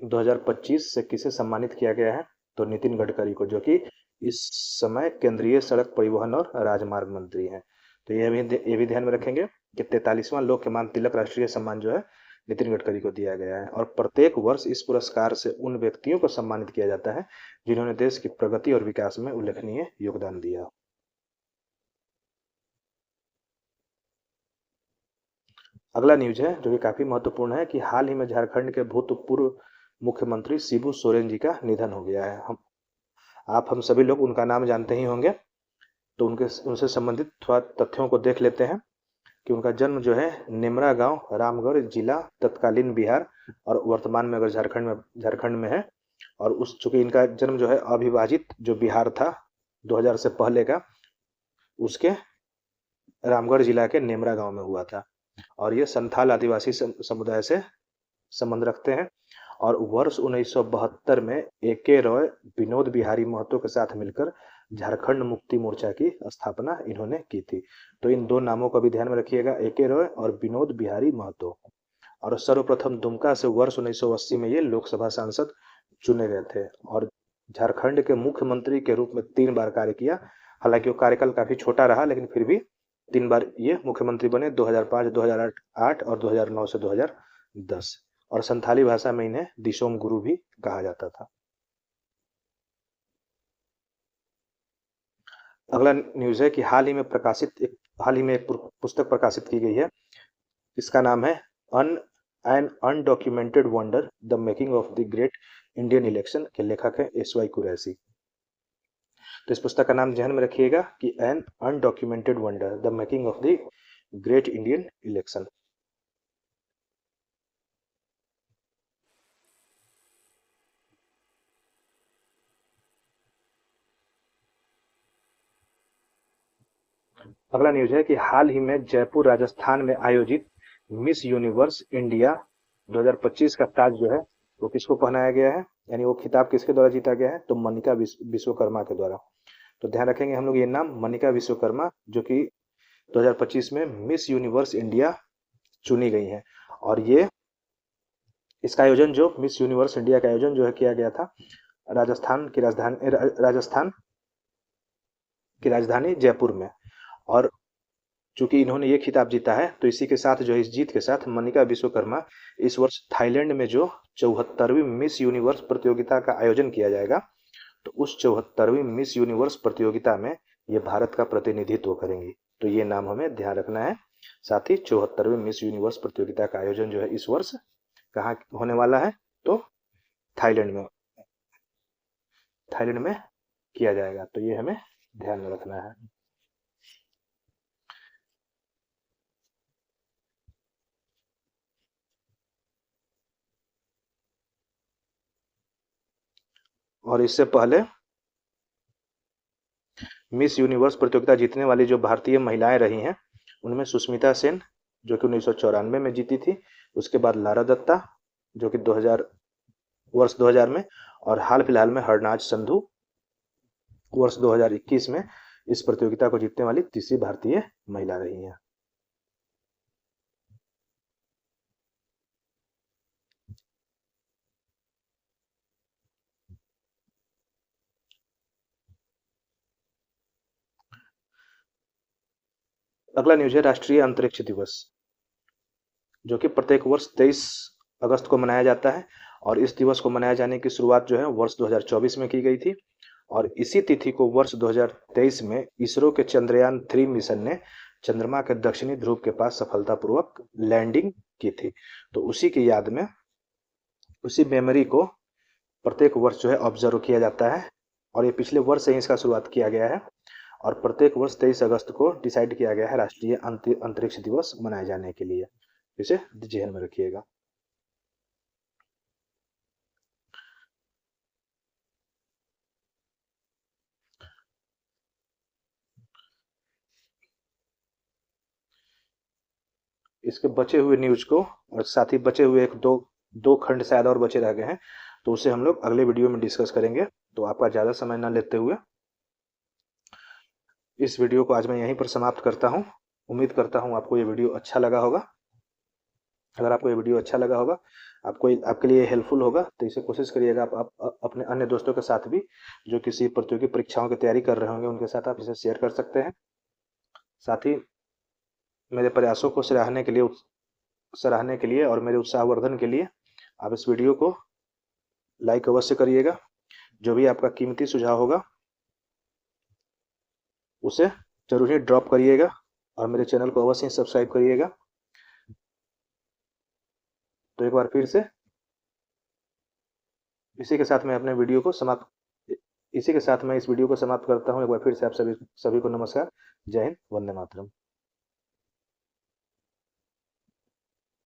2025 से किसे सम्मानित किया गया है। तो नितिन गडकरी को, जो कि इस समय केंद्रीय सड़क परिवहन और राजमार्ग मंत्री हैं। तो ये भी ध्यान में रखेंगे कि 43वां लोकमान्य तिलक राष्ट्रीय सम्मान जो है नितिन गडकरी को दिया गया है और प्रत्येक वर्ष इस पुरस्कार से उन व्यक्तियों को सम्मानित किया जाता है जिन्होंने देश की प्रगति और विकास में उल्लेखनीय योगदान दिया। अगला न्यूज है जो कि काफी महत्वपूर्ण है कि हाल ही में झारखंड के भूतपूर्व मुख्यमंत्री शिबू सोरेन जी का निधन हो गया है। हम सभी लोग उनका नाम जानते ही होंगे, तो उनसे संबंधित थोड़ा तथ्यों को देख लेते हैं कि उनका जन्म जो है नेमरा गांव, रामगढ़ जिला, तत्कालीन बिहार और वर्तमान में अगर झारखंड में है। और चूंकि इनका जन्म जो है अविभाजित जो बिहार था 2000 से पहले का, उसके रामगढ़ जिला के नेमरा गांव में हुआ था और ये संथाल आदिवासी समुदाय से संबंध रखते हैं। और वर्ष 1972 में AK रॉय विनोद बिहारी महतो के साथ मिलकर झारखंड मुक्ति मोर्चा की स्थापना इन्होंने की थी। तो इन दो नामों को भी ध्यान में रखिएगा, AK रॉय और विनोद बिहारी महतो। और सर्वप्रथम दुमका से वर्ष 1980 में ये लोकसभा सांसद चुने गए थे और झारखंड के मुख्यमंत्री के रूप में 3 बार कार्य किया। हालांकि वो कार्यकाल काफी छोटा रहा, लेकिन फिर भी 3 बार ये मुख्यमंत्री बने, 2005, 2008 और 2009 से 2010। और संथाली भाषा में इन्हें दिशोम गुरु भी कहा जाता था। अगला न्यूज है कि हाल ही में एक पुस्तक प्रकाशित की गई है। इसका नाम है an undocumented wonder the making of the great Indian election के लेखक हैं एस वाई कुरैशी। तो इस पुस्तक का नाम ध्यान में रखिएगा कि an undocumented wonder the making of the great Indian election. अगला न्यूज है कि हाल ही में जयपुर राजस्थान में आयोजित मिस यूनिवर्स इंडिया 2025 का ताज जो है वो किसको पहनाया गया है, यानी वो खिताब किसके द्वारा जीता गया है, तो मनिका विश्वकर्मा के द्वारा। तो ध्यान रखेंगे हम लोग ये नाम मनिका विश्वकर्मा, जो कि 2025 में मिस यूनिवर्स इंडिया चुनी गई हैं। और ये इसका आयोजन जो मिस यूनिवर्स इंडिया का आयोजन जो है किया गया था राजस्थान की राजधानी जयपुर में। और चूंकि इन्होंने ये खिताब जीता है तो इसी के साथ जो इस जीत के साथ मनिका विश्वकर्मा इस वर्ष थाईलैंड में जो 74वीं मिस यूनिवर्स प्रतियोगिता का आयोजन किया जाएगा, तो उस 74वीं मिस यूनिवर्स प्रतियोगिता में ये भारत का प्रतिनिधित्व करेंगी। तो ये नाम हमें ध्यान रखना है। साथ ही 74वीं मिस यूनिवर्स प्रतियोगिता का आयोजन जो है इस वर्ष कहाँ होने वाला है, तो थाईलैंड में किया जाएगा। तो ये हमें ध्यान में रखना है। और इससे पहले मिस यूनिवर्स प्रतियोगिता जीतने वाली जो भारतीय महिलाएं रही हैं उनमें सुष्मिता सेन जो कि 1994 में जीती थी, उसके बाद लारा दत्ता जो कि 2000 में, और हाल फिलहाल में हरनाज संधू वर्ष 2021 में इस प्रतियोगिता को जीतने वाली तीसरी भारतीय महिला रही हैं। अगला न्यूज है राष्ट्रीय अंतरिक्ष दिवस, जो कि प्रत्येक वर्ष 23 अगस्त को मनाया जाता है। और इस दिवस को मनाए जाने की शुरुआत जो है वर्ष 2024 में की गई थी। और इसी तिथि को वर्ष 2023 में इसरो के चंद्रयान 3 मिशन ने चंद्रमा के दक्षिणी ध्रुव के पास सफलतापूर्वक लैंडिंग की थी। तो उसी की याद में उसी मेमोरी को प्रत्येक वर्ष जो है ऑब्जर्व किया जाता है। और ये पिछले वर्ष से ही इसका शुरुआत किया गया है। और प्रत्येक वर्ष 23 अगस्त को डिसाइड किया गया है राष्ट्रीय अंतरिक्ष दिवस मनाए जाने के लिए। इसे ध्यान में रखिएगा। इसके बचे हुए न्यूज को और साथ ही बचे हुए एक दो खंड शायद और बचे रह गए हैं, तो उसे हम लोग अगले वीडियो में डिस्कस करेंगे। तो आपका ज़्यादा समय ना लेते हुए इस वीडियो को आज मैं यहीं पर समाप्त करता हूं। उम्मीद करता हूं आपको ये वीडियो अच्छा लगा होगा। अगर आपको ये वीडियो अच्छा लगा होगा, आपके लिए हेल्पफुल होगा, तो इसे कोशिश करिएगा आप अपने अन्य दोस्तों के साथ भी जो किसी प्रतियोगी परीक्षाओं की तैयारी कर रहे होंगे उनके साथ आप इसे शेयर कर सकते हैं। साथ ही मेरे प्रयासों को सराहने के लिए और मेरे उत्साहवर्धन के लिए आप इस वीडियो को लाइक अवश्य करिएगा। जो भी आपका कीमती सुझाव होगा उसे जरूर ही ड्रॉप करिएगा और मेरे चैनल को अवश्य सब्सक्राइब करिएगा। तो एक बार फिर से इसी के साथ मैं इस वीडियो को समाप्त करता हूँ। एक बार फिर से आप सभी को नमस्कार। जय हिंद, वंदे मातरम।